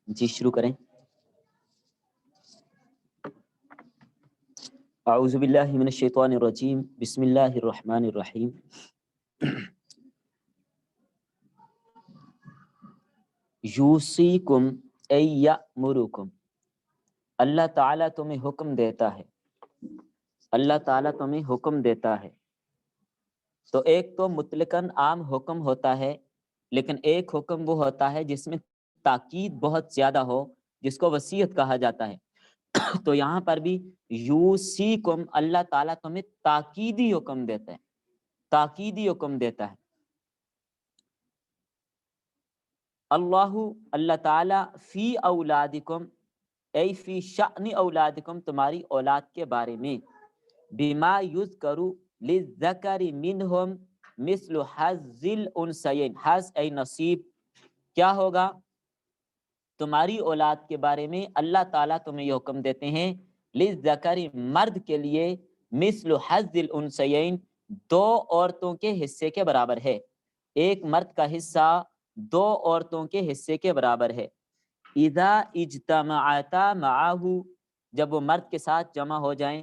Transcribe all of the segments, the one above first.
جی شروع کریں۔ اعوذ باللہ من الشیطان الرجیم، بسم اللہ الرحمن الرحیم۔ یوصیکم ای یأمرکم، اللہ تعالیٰ تمہیں حکم دیتا ہے، اللہ تعالیٰ تمہیں حکم دیتا ہے۔ تو ایک تو مطلقاً عام حکم ہوتا ہے، لیکن ایک حکم وہ ہوتا ہے جس میں تاکید بہت زیادہ ہو، جس کو وصیت کہا جاتا ہے۔ تو یہاں پر بھی یوصیکم، اللہ تعالیٰ تمہیں تاکیدی حکم دیتا ہے، تاکیدی حکم دیتا ہے۔ اللہ تعالیٰ فی اولادکم، ای فی شأن اولادکم، تمہاری اولاد کے بارے میں، بما یذکر للذکر منہم مثل حظ الانثیین، حظ ای نصیب، کیا ہوگا تمہاری اولاد کے بارے میں اللہ تعالیٰ تمہیں یہ حکم دیتے ہیں، للذکر، مرد کے لیے، مثل حظ الانثیین، دو عورتوں کے حصے کے برابر ہے، ایک مرد کا حصہ دو عورتوں کے حصے کے برابر ہے۔ اذا اجتمعتا معہ، جب وہ مرد کے ساتھ جمع ہو جائیں،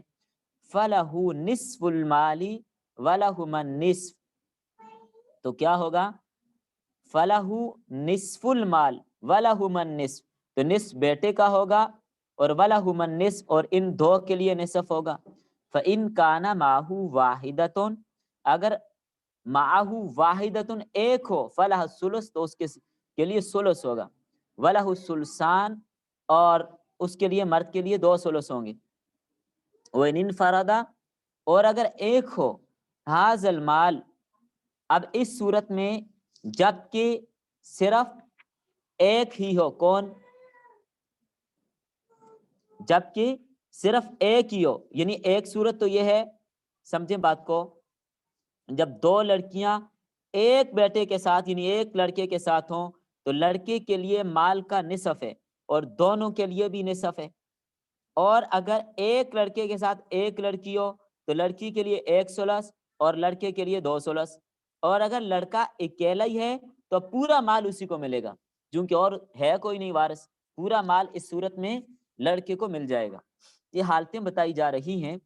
فلہ نصف المال ولہما النصف، تو کیا ہوگا فلہ نصف المال ولہما النصف، تو نصف بیٹے کا ہوگا اور ولہما النصف، اور ان دو کے لیے نصف ہوگا۔ فإن کان معہ واحدۃ، اگر معہ واحدۃ ایک ہو، فلہ الثلث، تو اس کے لیے ثلث ہوگا، ولہ الثلثان، اور اس کے لیے مرد کے لیے دو ثلث ہوں گے۔ وإن انفرد، اور اگر ایک ہو، ھذا المال، اب اس صورت میں جب کہ صرف ایک ہی ہو، کون؟ جب کہ صرف ایک ہی ہو، یعنی ایک صورت تو یہ ہے، سمجھیں بات کو، جب دو لڑکیاں ایک بیٹے کے ساتھ یعنی ایک لڑکے کے ساتھ ہوں تو لڑکے کے لیے مال کا نصف ہے اور دونوں کے لیے بھی نصف ہے، اور اگر ایک لڑکے کے ساتھ ایک لڑکی ہو تو لڑکی کے لیے ایک ثلث اور لڑکے کے لیے دو ثلث، اور اگر لڑکا اکیلا ہی ہے تو پورا مال اسی کو ملے گا، کیونکہ اور ہے کوئی نہیں وارث، پورا مال اس صورت میں لڑکے کو مل جائے گا۔ یہ حالتیں بتائی جا رہی ہیں۔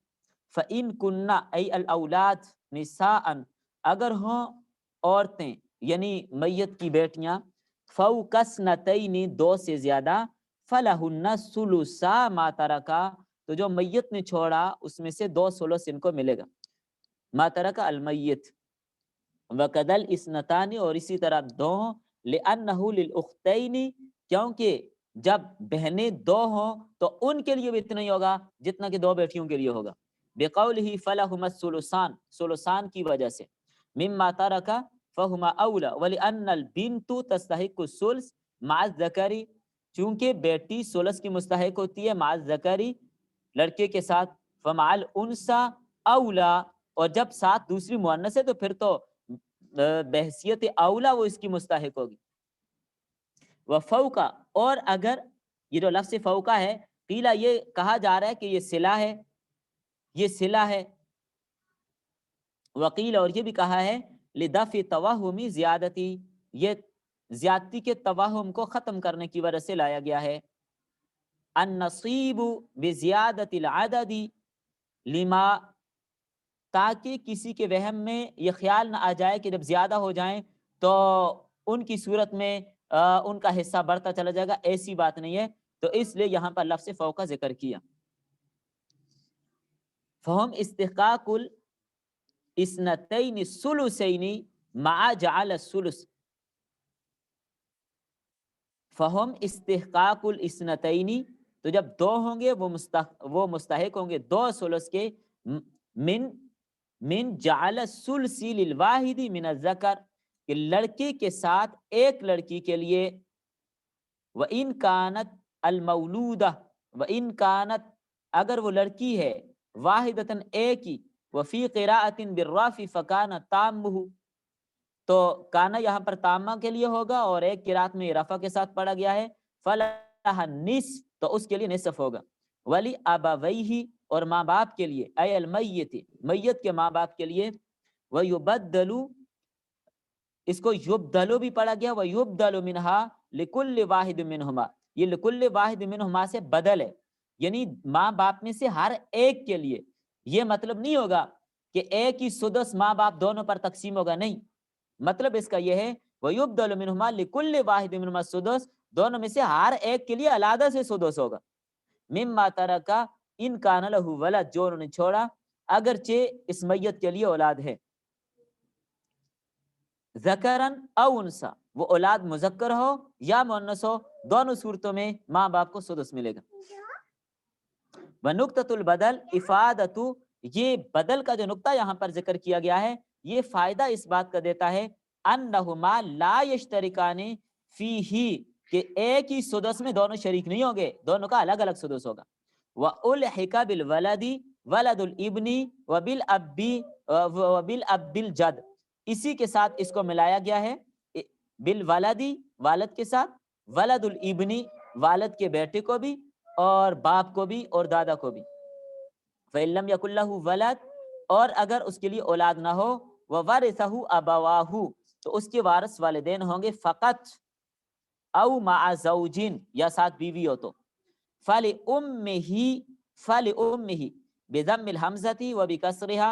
فَإِن كُنَّ أَيْ الْأَوْلَادِ نِسَاءً، اگر ہوں عورتیں یعنی میت کی بیٹیاں، فَوْقَ اثْنَتَيْنِ، دو سے زیادہ، فَلَهُنَّ ثُلُثَا مَا تَرَكَ، تو جو میت نے چھوڑا اس میں سے دو ثلث ان کو ملے گا، ما ترک المیت۔ وَقَدَ الْإِثْنَتَانِ، اور اسی طرح دو ہوں، لِأَنَّهُ لِلْأُخْتَيْنِ، کیونکہ جب بہنیں دو ہوں تو ان کے لیے بھی اتنا ہی ہوگا جتنا کہ دو بیٹیوں کے لیے ہوگا، بِقَوْلِهِ فَلَهُمَا الثُّلُثَانِ، ثلثان کی وجہ سے، مِمَّا تَرَكَ فَهُمَا أَوْلَى وَلِأَنَّ الْبِنْتُ تَسْتَحِقُّ الثُّلُث مَعَ الذَّكَرِ، چونکہ بیٹی ثلث کی مستحق ہوتی ہے مع الذَّكَرِ، لڑکے کے ساتھ، فَمَعَ الْأُنْثَى أَوْلَى، اور جب ساتھ دوسری مؤنث ہے تو پھر تو بحیثیت اولا وہ اس کی مستحق ہوگی۔ وفوقا، اور اگر یہ جو لفظ فوقا ہے، قیلا، یہ کہا جا رہا ہے کہ یہ صلہ ہے، یہ صلہ ہے، وقیل، اور یہ بھی کہا ہے لدفع توہمی زیادتی، یہ زیادتی کے توہم کو ختم کرنے کی وجہ سے لایا گیا ہے۔ النصیب بزیادت العدد لما، تاکہ کسی کے وہم میں یہ خیال نہ آ جائے کہ جب زیادہ ہو جائیں تو ان کی صورت میں ان کا حصہ بڑھتا چلا جائے گا، ایسی بات نہیں ہے، تو اس لیے یہاں پر لفظ فوق کا ذکر کیا۔ فہم استحقاق الاثنتین الثلثین مع جعل الثلث، فہم استحقاق الاثنتین، تو جب دو ہوں گے وہ مستحق ہوں گے دو ثلث کے، من جعل الثلث للواحد من الذکر، کہ لڑکی کے ساتھ ایک لڑکی کے لیے، وَإِن كَانَتْ الْمَوْلُودَةُ، وَإِن كَانَتْ، اگر وہ لڑکی ہے، واحدتاً ایک ہی، وَفِي قِرَاءَةٍ بِالرَّفْعِ فَكَانَ تَامُّهُ، تو کانا یہاں پر تامہ کے لیے ہوگا اور ایک قرات میں رفع کے ساتھ پڑھا گیا ہے، فَلَهَا النِّصْفُ، تو اس کے لیے نصف ہوگا، وَلِأَبَوَيْهِ، اور ماں باپ کے لیے، اے المیت، میت کے ماں باپ کے لیے، وَيُبَدَّلُ، اس کو یبدلو بھی پڑھا گیا، وَيُبْدَلُ مِنْهَا لِكُلِّ وَاحِدٍ مِنْهُمَا، یہ لکل واحد منہما سے بدل ہے، یعنی ماں باپ میں سے ہر ایک کے لیے. یہ مطلب نہیں ہوگا کہ ایک ہی سدس ماں باپ دونوں پر تقسیم ہوگا، نہیں. مطلب اس کا یہ ہے وَيُبْدَلُ مِنْهُمَا لِكُلِّ وَاحِدٍ مِنْهُمَا السُّدُسُ، دونوں میں سے ہر ایک کے لیے علیحدہ سے سدس ہوگا. مما ترکا ان کان لہ ولد، جو انہوں نے چھوڑا اگرچہ اس میت کے لیے اولاد ہے. ذکرن او انسا، وہ اولاد مذکر ہو یا مؤنث ہو، دونوں صورتوں میں ماں باپ کو سدس ملے گا. ونقطۃ البدل افادۃ، یہ بدل کا جو نقطہ یہاں پر ذکر کیا گیا ہے یہ فائدہ اس بات کا دیتا ہے انہما لا یشترکان فیہ، کہ ایک ہی سدس میں دونوں شریک نہیں ہوں گے، دونوں کا الگ الگ سدس ہوگا. وَأُلْحِقَ بِالْوَلَدِ وَلَدُ الْإِبْنِ وَبِالْأَبِّ الْجَدِّ، اسی کے ساتھ اس کو ملایا گیا ہے بالولدی، والد کے ساتھ، ولد الابنی، والد کے بیٹے کو بھی، اور باپ کو بھی اور دادا کو بھی. فَإِن لَمْ يَكُنْ لَهُ وَلَد، اور اگر اس کے لیے اولاد نہ ہو، وَوَرِثَهُ أَبَوَاهُ، تو اس کے وارث والدین ہوں گے فقط، او مع زوجین، یا ساتھ بیوی ہو تو. فَلِأُمِّهِ بِضَمِّ الْحَمْزَةِ وَبِكَسْرِهَا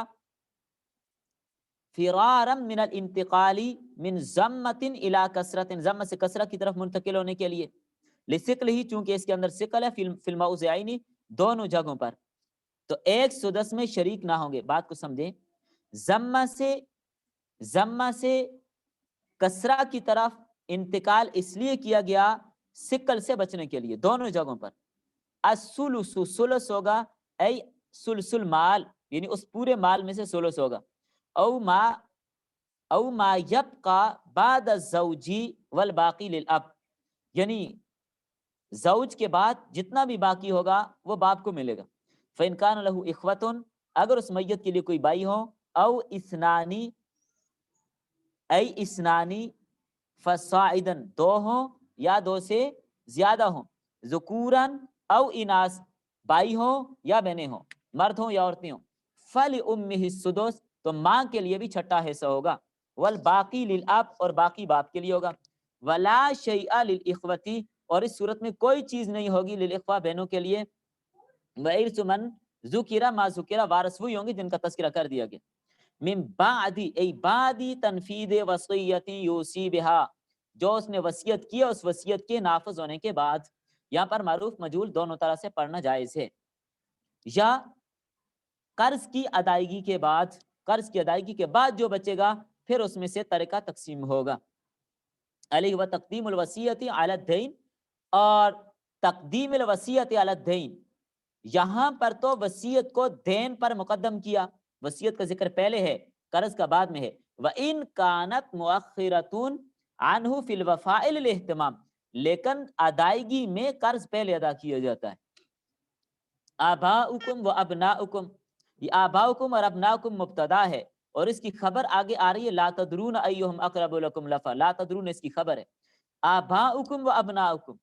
فرارا من الانتقال من ضمۃ الی کسرۃ، ضمہ سے کسرہ کی طرف منتقل ہونے کے لیے. لثقلہ، چونکہ اس کے اندر ثقل ہے، فی الموضعین، دونوں جگہوں پر. تو ایک سدس میں شریک نہ ہوں گے. بات کو سمجھیں، ضمہ سے کسرہ کی طرف انتقال اس لیے کیا گیا ثقل سے بچنے کے لیے دونوں جگہوں پر. الثلث، ثلث ہوگا، ای ثلث المال، یعنی اس پورے مال میں سے ثلث ہوگا. او ما یبقى بعد الزوجی والباقی للاب، یعنی زوج کے بعد جتنا بھی باقی ہوگا وہ باپ کو ملے گا. فإن كان له اخوة، اگر اس میت کے لیے کوئی بھائی ہو، او اثنانی فصاعدا، دو ہوں یا دو سے زیادہ ہوں، ذکورا او اناث، بھائی ہوں یا بہنیں ہوں، مرد ہوں یا عورتیں ہوں. فلأمه السدس، تو ماں کے لیے بھی چھٹا حصہ ہوگا. والباقی للاب، اور باقی باپ کے لیے ہوگا. ولا شیء للاخوتی، اور اس صورت میں کوئی چیز نہیں ہوگی للاخوہ، بہنوں کے لیے. وارث من ذکر ما ذکر، وارث وہی ہوں گے جن کا تذکرہ کر دیا گیا. من بعد ای بعد تنفیذ وصیت یوصی بها، جو اس نے وصیت کیا اس وصیت کے نافذ ہونے کے بعد. یہاں پر معروف مجہول دونوں طرح سے پڑھنا جائز ہے. یا قرض کی ادائیگی کے بعد، قرض کی ادائیگی کے بعد جو بچے گا پھر اس میں سے ترکہ تقسیم ہوگا. علیہ و تقدیم الوصیت علی الدین، اور تقدیم الوصیت علی الدین، یہاں پر تو وصیت کو دین پر مقدم کیا، وصیت کا ذکر پہلے ہے، قرض کا بعد میں ہے. وَإِن كَانَتْ مُؤَخِّرَةٌ عَنْهُ فِي الْوَفَاءِ لِلْاهْتِمَامِ، لیکن ادائیگی میں قرض پہلے ادا کیا جاتا ہے. آباؤکم و ابناؤکم، یہ آباؤکم اور ابناؤکم مبتدا ہے، اور اس کی خبر آگے آ رہی ہے لا تدرون ایہم اقرب لکم نفعا، لا تدرون اس کی خبر ہے. آباؤکم و ابناؤکم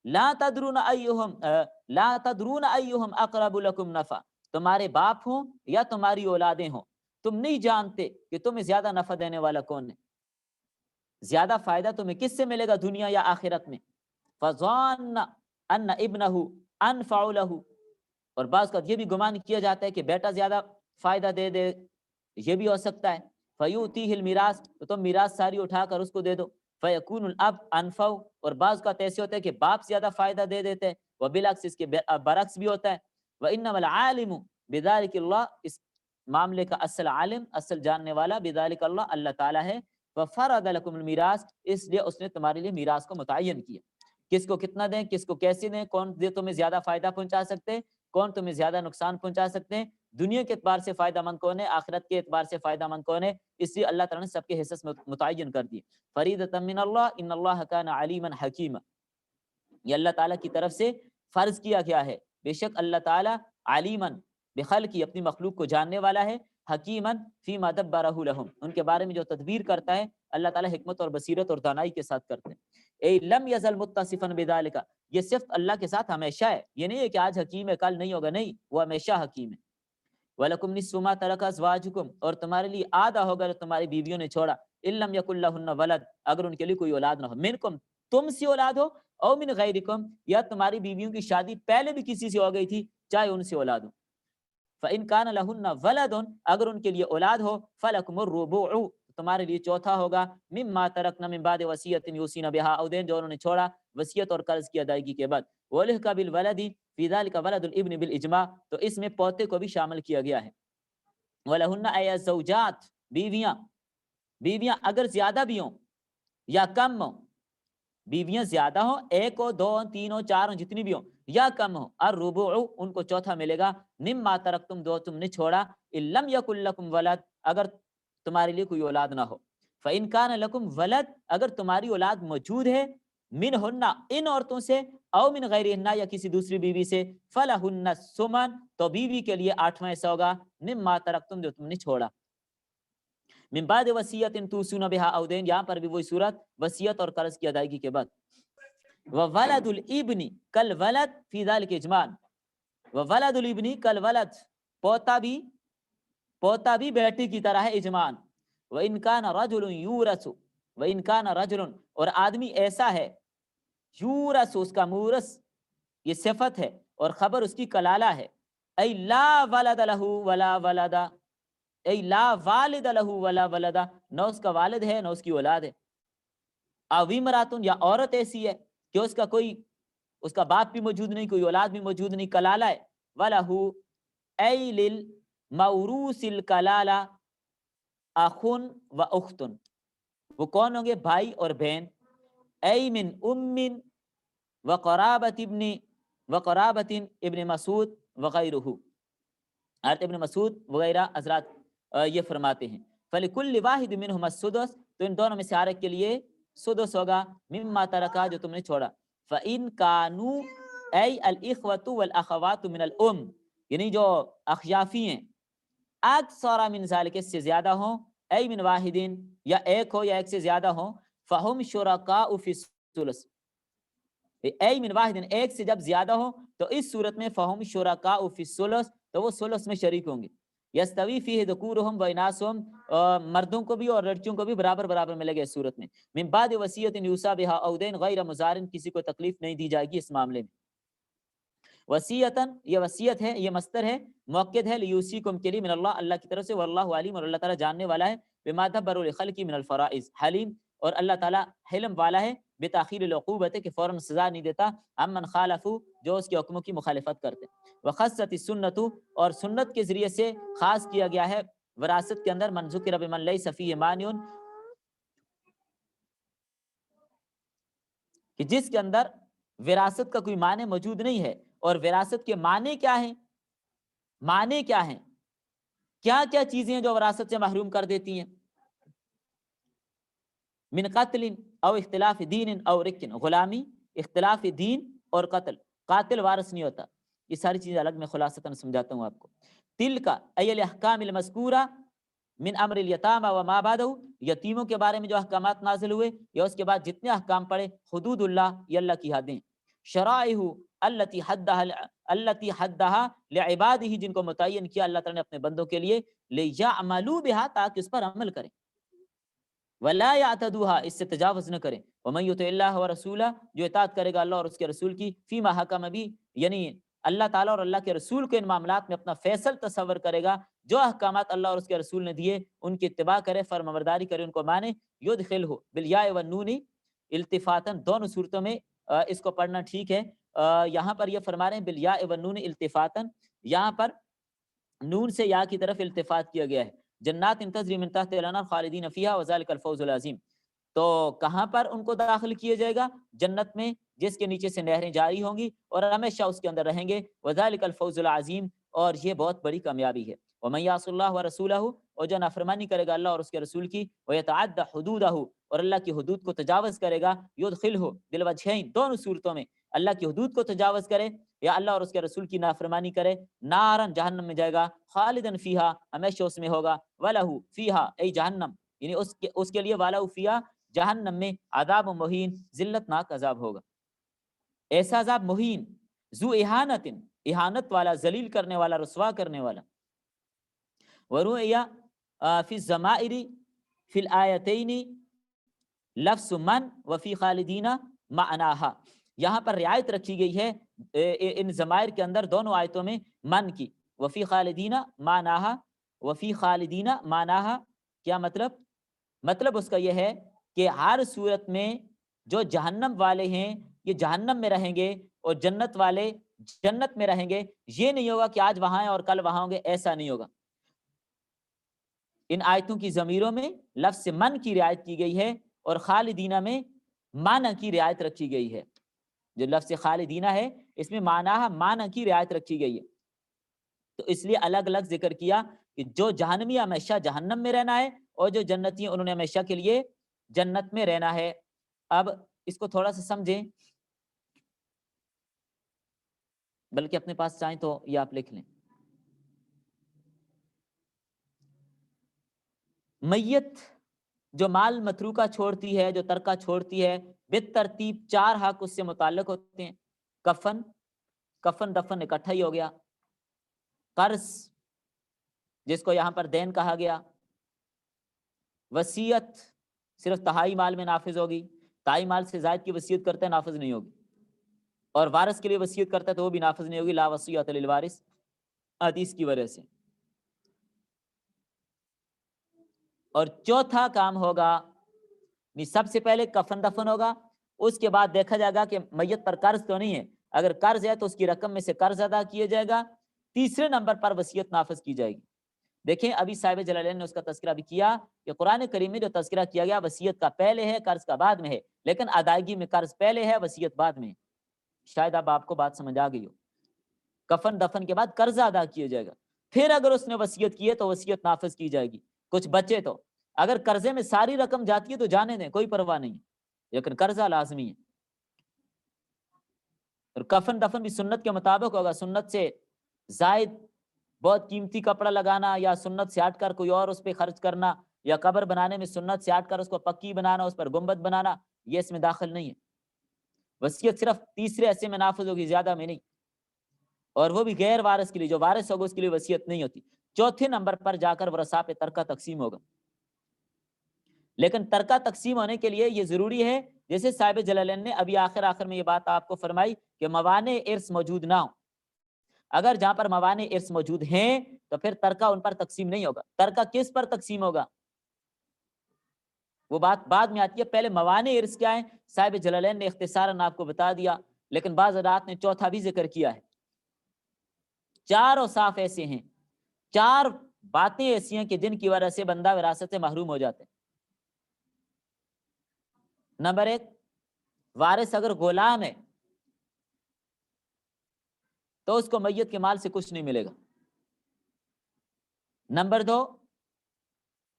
لا تدرون ایہم اقرب لکم نفعا، تمہارے باپ ہوں یا تمہاری اولادیں ہوں، تم نہیں جانتے کہ تمہیں زیادہ نفع دینے والا کون ہے، زیادہ فائدہ تمہیں کس سے ملے گا دنیا یا آخرت میں. فظن ان ابنہ انفع لہ، اور بعض کا یہ بھی گمان کیا جاتا ہے کہ بیٹا زیادہ فائدہ دے دے، یہ بھی ہو سکتا ہے. فیؤتیہ المیراث، تو تم میراث ساری اٹھا کر اس کو دے دو. فیکون الاب انفع، اور بعض کا ایسے ہوتا ہے کہ باپ زیادہ فائدہ دے دیتے ہیں، وبالعکس اس کے برعکس بھی ہوتا ہے. وانما العالم بذلک اللہ، اس معاملے کا اصل عالم، اصل جاننے والا بذلک اللہ، اللہ تعالیٰ ہے. وفرض لکم المیراث، اس لیے اس نے تمہارے لیے میراث کو متعین کیا، کس کو کتنا دیں، کس کو کیسے دیں، کون دے تمہیں زیادہ فائدہ پہنچا سکتے ہیں، کون تمہیں زیادہ نقصان پہنچا سکتے ہیں، دنیا کے اعتبار سے فائدہ مند کون ہے، آخرت کے اعتبار سے فائدہ مند کون ہے. اس لیے اللہ تعالیٰ نے سب کے حصص متعین کر دیے. فریضۃ من اللہ ان اللہ کان علیما حکیما، یہ اللہ تعالیٰ کی طرف سے فرض کیا گیا ہے، بے شک اللہ تعالیٰ علیمن بخلقی، اپنی مخلوق کو جاننے والا ہے، حکیمن فیما دبرہ لہم، ان کے بارے میں جو تدبیر کرتا ہے اللہ تعالیٰ حکمت اور بصیرت اور دانائی کے ساتھ کرتے ہیں. اے لم یزل متصفا بذالک، یہ صفت اللہ کے ساتھ ہمیشہ ہے، یہ نہیں ہے کہ آج حکیم ہے کل نہیں ہوگا، نہیں، وہ ہمیشہ حکیم ہے. وَلَكُمْ نِصْفُ مَا تَرَكَ أَزْوَاجُكُمْ، اور تمہارے لیے آدھا ہوگا جو تمہاری بیویوں نے چھوڑا. إِن لَّمْ يَكُن لَّهُنَّ وَلَد، اگر ان کے لیے کوئی اولاد نہ ہو. مِنْكُمْ، تم سے اولاد ہو، او من غیرکم یا تمہاری بیویوں کی شادی پہلے بھی کسی سے ہو گئی تھی چاہے ان سے اولاد ہو، فإن كان لهن ولد اگر ان کے لیے اولاد ہو فلکم الربع تمہارے لیے چوتھا ہوگا، مما ترکنا من بعد وصیت یوصین بها او دین جو انہوں نے چھوڑا وصیت اور قرض کی ادائیگی کے بعد، ولحق بالولد فی ذلک ولد الابن بالاجماع تو اس میں پوتے کو بھی شامل کیا گیا ہے، ولہن ای الزوجات بیویاں اگر زیادہ بھی ہوں یا کم ہوں، بیویاں زیادہ ہوں ایک ہو دو ہوں تین ہو چار ہوں جتنی بھی ہوں یا کم ہو، الربع ان کو چوتھا ملے گا، مما ترکتم دو تم نے چھوڑا، ان لم یکن لکم ولد اگر تمہارے لیے کوئی اولاد نہ ہو، فإن کان لکم ولد اگر تمہاری اولاد موجود ہے، منہن ان عورتوں سے، او من غیرہن یا کسی دوسری بیوی سے، فلہن الثمن تو بیوی کے لیے آٹھواں حصہ ہوگا، مما ترکتم جو تم نے چھوڑا، من بعد وصیت توصون بها او دین یہاں پر بھی وہی صورت وصیت اور قرض کی ادائیگی کے بعد، وولد الابن کالولد فی ذلک اجماع وولد الابن کالولد پوتا بھی بیٹی کی طرح ہے اجماع، وان کان رجل یورث وان کان رجل اور آدمی ایسا ہے، یورث اس کا مورث یہ صفت ہے اور خبر اس کی کلالہ ہے، ای لا ولد له ولا ولدا ای لا والد له ولا ولدا نہ اس کا والد ہے نہ اس کی اولاد ہے، اوی مراتن یا عورت ایسی ہے کہ اس کا کوئی اس کا باپ بھی موجود نہیں کوئی اولاد بھی موجود نہیں، کلالہ ہے، ولہ ای للموروث الکلالہ اخن و اختن وہ کون ہوں گے بھائی اور بہن، ای من ام و قرابت ابن مسعود وغیرہ حضرت ابن مسعود وغیرہ حضرات یہ فرماتے ہیں، فلکل واحد منہم السدس تو ان دونوں میں سے ہر ایک کے لیے سدس ہوگا، مما ترکا جو تم نے چھوڑا، فإن کانوا ای الاخوۃ والاخوات من الام یعنی جو اخیافی ہیں اکثر من ذالک اس سے زیادہ ہوں، ای من واحدین یا ایک ہو یا ایک سے زیادہ ہوں، فہم شرکاء فی الثلث ای من واحدین ایک سے جب زیادہ ہو تو اس صورت میں فہم شرکاء فی الثلث تو وہ ثلث میں شریک ہوں گے، یستوی فیہ ذکورہم و اناثہم مردوں کو بھی اور لڑکیوں کو بھی برابر برابر ملے گا اس صورت میں، من بعد وصیت یوصی بہا او دین غیر مضارن کسی کو تکلیف نہیں دی جائے گی اس معاملے میں، وصیتاً یہ وصیت ہے یہ مصدر ہے مؤکد ہے لیوصیکم کے لیے من اللہ اللہ کی طرف سے، واللہ علیم اور اللہ تعالیٰ جاننے والا ہے، بما دبر لخلق من الفرائض حلیم اور اللہ تعالیٰ حلم والا ہے، بتاخیر العقوبت کہ فوراً سزا نہیں دیتا، امن خالفو جو اس کے حکموں کی مخالفت کرتے، وخصت السنت اور سنت کے ذریعے سے خاص کیا گیا ہے وراثت کے اندر من ذکر بمن لیس فیہ مانع کہ جس کے اندر وراثت کا کوئی معنی موجود نہیں ہے، اور وراثت کے معنی کیا ہیں، معنی کیا ہیں، کیا کیا چیزیں ہیں جو وراثت سے محروم کر دیتی ہیں، من قتل او اختلاف دین او رکن غلامی اختلاف دین اور قاتل وارث نہیں ہوتا، یہ ساری چیزیں الگ میں خلاصتاً سمجھاتا ہوں آپ کو، تل کا ای الاحکام المذکورہ من امر الیتامى وما بعدہ یتیموں کے بارے میں جو احکامات نازل ہوئے یا اس کے بعد جتنے احکام پڑے، حدود اللہ یہ اللہ کی حدیں، شرائع التی حدها لعبادہ جن کو متعین کیا اللہ تعالیٰ نے اپنے بندوں کے لیے، لیعملوا بها تاکہ اس پر عمل کریں، ولا يعتدوها اس سے تجاوز نہ کریں، ومن یطع اللہ ورسولہ جو اطاعت کرے گا اللہ اور اس کے رسول کی، فیما حکم بھی یعنی اللہ تعالیٰ اور اللہ کے رسول کے ان معاملات میں اپنا فیصل تصور کرے گا، جو احکامات اللہ اور اس کے رسول نے دیے ان کی اتباع کرے فرمانبرداری کرے ان کو مانے، یدخلہ بالیاء والنون التفاتاً دونوں صورتوں میں اس کو پڑھنا ٹھیک ہے، یہاں پر یہ فرما رہے ہیں بالیاء والنون التفاتاً یہاں پر نون سے یا کی طرف التفات کیا گیا ہے، جنات تجری من تحتها الانہار خالدین فیہا وذلک الفوز العظیم تو کہاں پر ان کو داخل کیا جائے گا، جنت میں جس کے نیچے سے نہریں جاری ہوں گی اور ہمیشہ اس کے اندر رہیں گے، وذلک الفوز العظیم اور یہ بہت بڑی کامیابی ہے، ومن یعص اللہ ورسولہ اور جو نافرمانی کرے گا اللہ اور اس کے رسول کی، ویتعدی حدودہ اور اللہ کی حدود کو تجاوز کرے گا، یدخلہ بالوجہین دونوں صورتوں میں اللہ کی حدود کو تجاوز کرے یا اللہ اور اس کے رسول کی نافرمانی کرے، نارن جہنم میں جائے گا، خالدن فیہا ہمیشہ اس میں ہوگا، ولہ فیہا ای جہنم یعنی اس کے لیے والہ فیہا جہنم میں عذاب مہین ذلت ناک عذاب ہوگا، ایسا عذاب مہین ذو اہانت اہانت والا ذلیل کرنے والا رسوا کرنے والا، ورؤیا فی الضمائر فی الآیتین لفظ من وفی خالدین معناہا، یہاں پر رعایت رکھی گئی ہے ان ضمائر کے اندر دونوں آیتوں میں من کی. وفی خالدین معناہا، وفی خالدین معناہا کیا مطلب؟ مطلب اس کا یہ ہے کہ ہر صورت میں جو جہنم والے ہیں یہ جہنم میں رہیں گے اور جنت والے جنت میں رہیں گے. یہ نہیں ہوگا کہ آج وہاں ہیں اور کل وہاں ہوں گے، ایسا نہیں ہوگا. ان آیتوں کی ضمیروں میں لفظ من کی رعایت کی گئی ہے اور خالدینہ میں معنی کی رعایت رکھی گئی ہے. جو لفظ خالدینہ ہے اس میں معنی کی رعایت رکھی گئی ہے. تو اس لیے الگ الگ ذکر کیا کہ جو جہنمی ہمیشہ جہنم میں رہنا ہے اور جو جنتی انہوں نے ہمیشہ کے لیے جنت میں رہنا ہے. اب اس کو تھوڑا سا سمجھیں، بلکہ اپنے پاس چاہیں تو یہ آپ لکھ لیں. میت جو مال متروکہ چھوڑتی ہے، جو ترکہ چھوڑتی ہے، بالترتیب 4 حق اس سے متعلق ہوتے ہیں. کفن، کفن دفن اکٹھا ہی ہو گیا. قرض جس کو یہاں پر دین کہا گیا. وصیت صرف تہائی مال میں نافذ ہوگی، تہائی مال سے زائد کی وصیت کرتے ہیں نافذ نہیں ہوگی. اور وارث کے لیے وصیت کرتا ہے تو وہ بھی نافذ نہیں ہوگی، لا وصیۃ للوارث حدیث کی وجہ سے. اور چوتھا کام ہوگا، سب سے پہلے کفن دفن ہوگا، اس کے بعد دیکھا جائے گا کہ میت پر قرض تو نہیں ہے، اگر قرض ہے تو اس کی رقم میں سے قرض ادا کیا جائے گا. تیسرے نمبر پر وصیت نافذ کی جائے گی. دیکھیں ابھی صاحب جلالین نے اس کا تذکرہ بھی کیا کہ قرآن کریم میں جو تذکرہ کیا گیا وصیت کا پہلے ہے، قرض کا بعد میں ہے، لیکن ادائیگی میں قرض پہلے ہے، وصیت بعد میں ہے. شاید اب آپ کو بات سمجھ آ گئی ہو. کفن دفن کے بعد قرضہ ادا کیا جائے گا، پھر اگر اس نے وصیت کی ہے تو وصیت نافذ کی جائے گی. کچھ بچے تو اگر قرضے میں ساری رقم جاتی ہے تو جانے دیں، کوئی پرواہ نہیں، لیکن قرضہ لازمی ہے. اور کفن دفن بھی سنت کے مطابق ہوگا. سنت سے زائد بہت قیمتی کپڑا لگانا یا سنت سے ہٹ کر کوئی اور اس پہ خرچ کرنا یا قبر بنانے میں سنت سے ہٹ کر اس کو پکی بنانا، اس پر گنبد بنانا، یہ اس میں داخل نہیں ہے. وصیت صرف تیسرے حصے میں نافذ ہوگی، زیادہ میں نہیں، اور وہ بھی غیر وارث کے لیے. جو وارث ہوگا اس کے لیے وصیت نہیں ہوتی. چوتھے نمبر پر جا کر ورثاء پہ ترکہ تقسیم ہوگا. لیکن ترکہ تقسیم ہونے کے لیے یہ ضروری ہے، جیسے صاحب جلالین نے ابھی آخر میں یہ بات آپ کو فرمائی کہ موانع ارث موجود نہ ہو. اگر جہاں پر موانع ارث موجود ہیں تو پھر ترکہ ان پر تقسیم نہیں ہوگا. ترکہ کس پر تقسیم ہوگا وہ بات بعد میں آتی ہے. پہلے موانع ارث کیا ہیں صاحب جلالین نے اختصاراً آپ کو بتا دیا، لیکن بعض حضرات نے چوتھا بھی ذکر کیا ہے. 4 اوصاف ایسے ہیں، 4 باتیں ایسی ہیں کہ جن کی وجہ سے بندہ وراثت سے محروم ہو جاتے ہیں. نمبر 1، وارث اگر غلام ہے تو اس کو میت کے مال سے کچھ نہیں ملے گا. نمبر 2،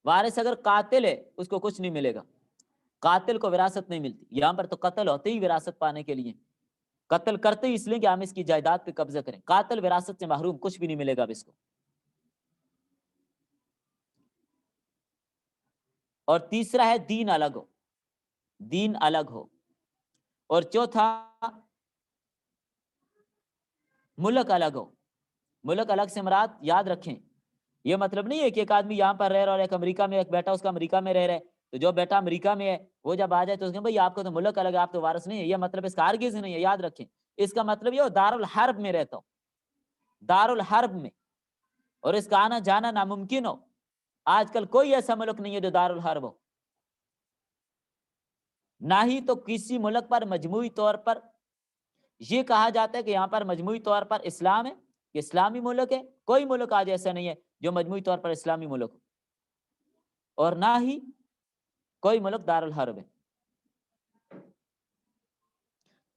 وارث اگر قاتل ہے اس کو کچھ نہیں ملے گا. قاتل کو وراثت نہیں ملتی. یہاں پر تو قتل ہوتے ہی وراثت پانے کے لیے، قتل کرتے ہی اس لیے کہ ہم اس کی جائیداد پہ قبضہ کریں. قاتل وراثت سے محروم، کچھ بھی نہیں ملے گا اب اس کو. اور تیسرا ہے دین الگ ہو، دین الگ ہو. اور چوتھا ملک الگ ہو. ملک الگ سے مراد یاد رکھیں یہ مطلب نہیں ہے کہ ایک آدمی یہاں پر رہ رہا اور ایک امریکہ میں، ایک بیٹا اس کا امریکہ میں رہ رہا ہے، تو جو بیٹا امریکہ میں ہے وہ جب آ جائے تو اس کہ بھائی آپ کو تو ملک الگ ہے، آپ تو وارث نہیں ہے. یہ مطلب اس کا ہرگز نہیں ہے، یاد رکھیں. اس کا مطلب یہ دار الحرب میں رہتا ہوں، دار الحرب میں، اور اس کا آنا جانا ناممکن ہو. آج کل کوئی ایسا ملک نہیں ہے جو دار الحرب ہو. نہ ہی تو کسی ملک پر مجموعی طور پر یہ کہا جاتا ہے کہ یہاں پر مجموعی طور پر اسلام ہے، کہ اسلامی ملک ہے. کوئی ملک آج ایسا نہیں ہے جو مجموعی طور پر اسلامی ملک ہو، اور نہ ہی کوئی ملک دار الحرب ہے.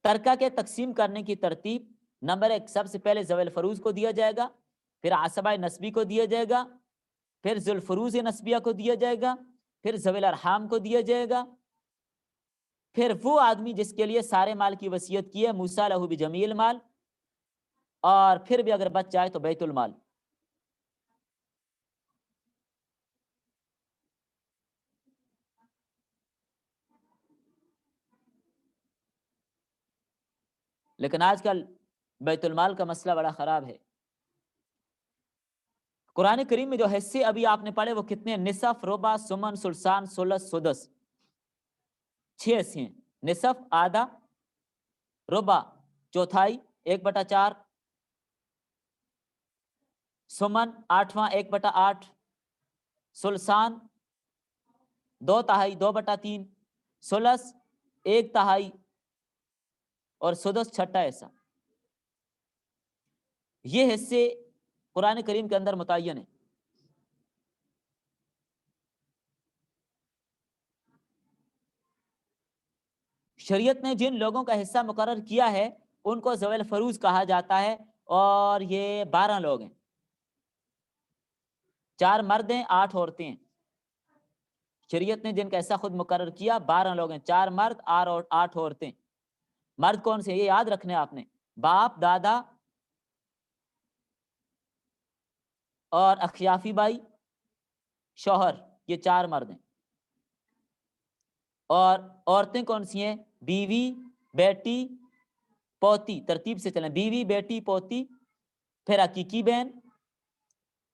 ترکہ کے تقسیم کرنے کی ترتیب: نمبر 1، سب سے پہلے ذوی الفروض کو دیا جائے گا، پھر عصبہ نسبی کو دیا جائے گا، پھر ذو الفروض نسبیہ کو دیا جائے گا، پھر ذوی الارحام کو دیا جائے گا، پھر وہ آدمی جس کے لیے سارے مال کی وصیت کی ہے موسیٰ لہ بجمیع المال، اور پھر بھی اگر بچ جائے تو بیت المال. لیکن آج کل بیت المال کا مسئلہ بڑا خراب ہے. قرآن کریم میں جو حصے ابھی آپ نے پڑھے وہ کتنے ہیں؟ نصف، ربع، سمن، سلسان، ثلث، سدس. 6 حصے ہیں. نصف آدھا، ربع چوتھائی 1/4، سمن آٹھواں 1/8، سلسان 2/3 2/3، سلس 1/3 اور سدس چھٹا حصہ۔ یہ حصے قرآن کریم کے اندر متعین ہیں۔ شریعت نے جن لوگوں کا حصہ مقرر کیا ہے ان کو ذوی الفروض کہا جاتا ہے، اور یہ 12 لوگ ہیں، 4 مرد ہیں 8 عورتیں ہیں۔ شریعت نے جن کا حصہ خود مقرر کیا 12 لوگ ہیں، 4 مرد 8 عورتیں۔ مرد کون سے؟ یہ یاد رکھنے آپ نے، باپ، دادا اور اخیافی بھائی، شوہر، یہ 4 مرد ہیں۔ اور عورتیں کون سی ہیں؟ بیوی، بیٹی، پوتی، ترتیب سے چلیں، بیوی، بیٹی، پوتی، پھر حقیقی بہن،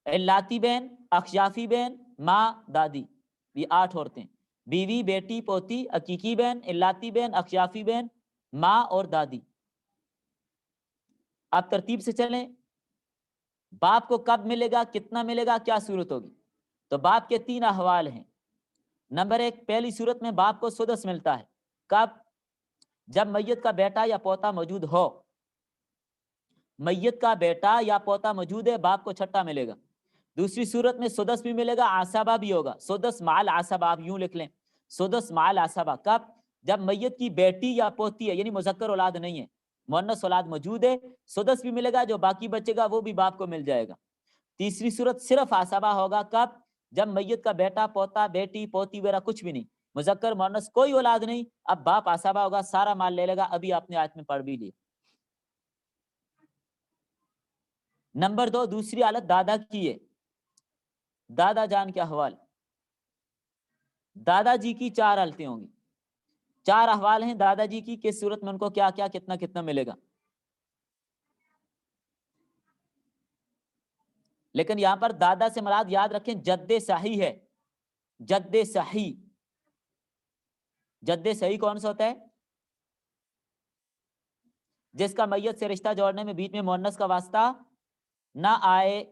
علاتی بہن، اخیافی بہن، ماں، دادی، یہ 8 عورتیں، بیوی، بیٹی، پوتی، حقیقی بہن، علاتی بہن، اخیافی بہن، ماں اور دادی۔ آپ ترتیب سے چلیں، باپ کو کب ملے گا، کتنا ملے گا، کیا صورت ہوگی؟ تو باپ کے 3 احوال ہیں۔ نمبر 1، پہلی صورت میں باپ کو سدس ملتا ہے، کب؟ جب میت کا بیٹا یا پوتا موجود ہو۔ میت کا بیٹا یا پوتا موجود ہے، باپ کو چھٹا ملے گا۔ دوسری صورت میں سدس بھی ملے گا، عصبہ بھی ہوگا، سدس مال عصبہ، آپ یوں لکھ لیں، سدس مال عصبہ، کب؟ جب میت کی بیٹی یا پوتی ہے، یعنی مذکر اولاد نہیں ہے، مؤنث اولاد موجود ہے، سدس بھی ملے گا، جو باقی بچے گا وہ بھی باپ کو مل جائے گا۔ تیسری صورت صرف عصبہ ہوگا، کب؟ جب میت کا بیٹا، پوتا، بیٹی، پوتی وغیرہ کچھ بھی نہیں، مذکر مؤنث کوئی اولاد نہیں، اب باپ عصبہ ہوگا، سارا مال لے لے گا، ابھی آپ نے آیت میں پڑھ بھی لیا۔ نمبر 2، دوسری حالت دادا کی ہے، دادا جان کے احوال۔ دادا جی کی 4 حالتیں ہوں گی، 4 احوال ہیں دادا جی کی، کس صورت میں ان کو کیا کیا کتنا کتنا ملے گا۔ لیکن یہاں پر دادا سے مراد یاد رکھیں جد صحیح ہے، جد صحیح۔ جد صحیح کون سا ہوتا ہے؟ جس کا میت سے رشتہ جوڑنے میں بیچ میں مؤنث کا واسطہ نہ آئے،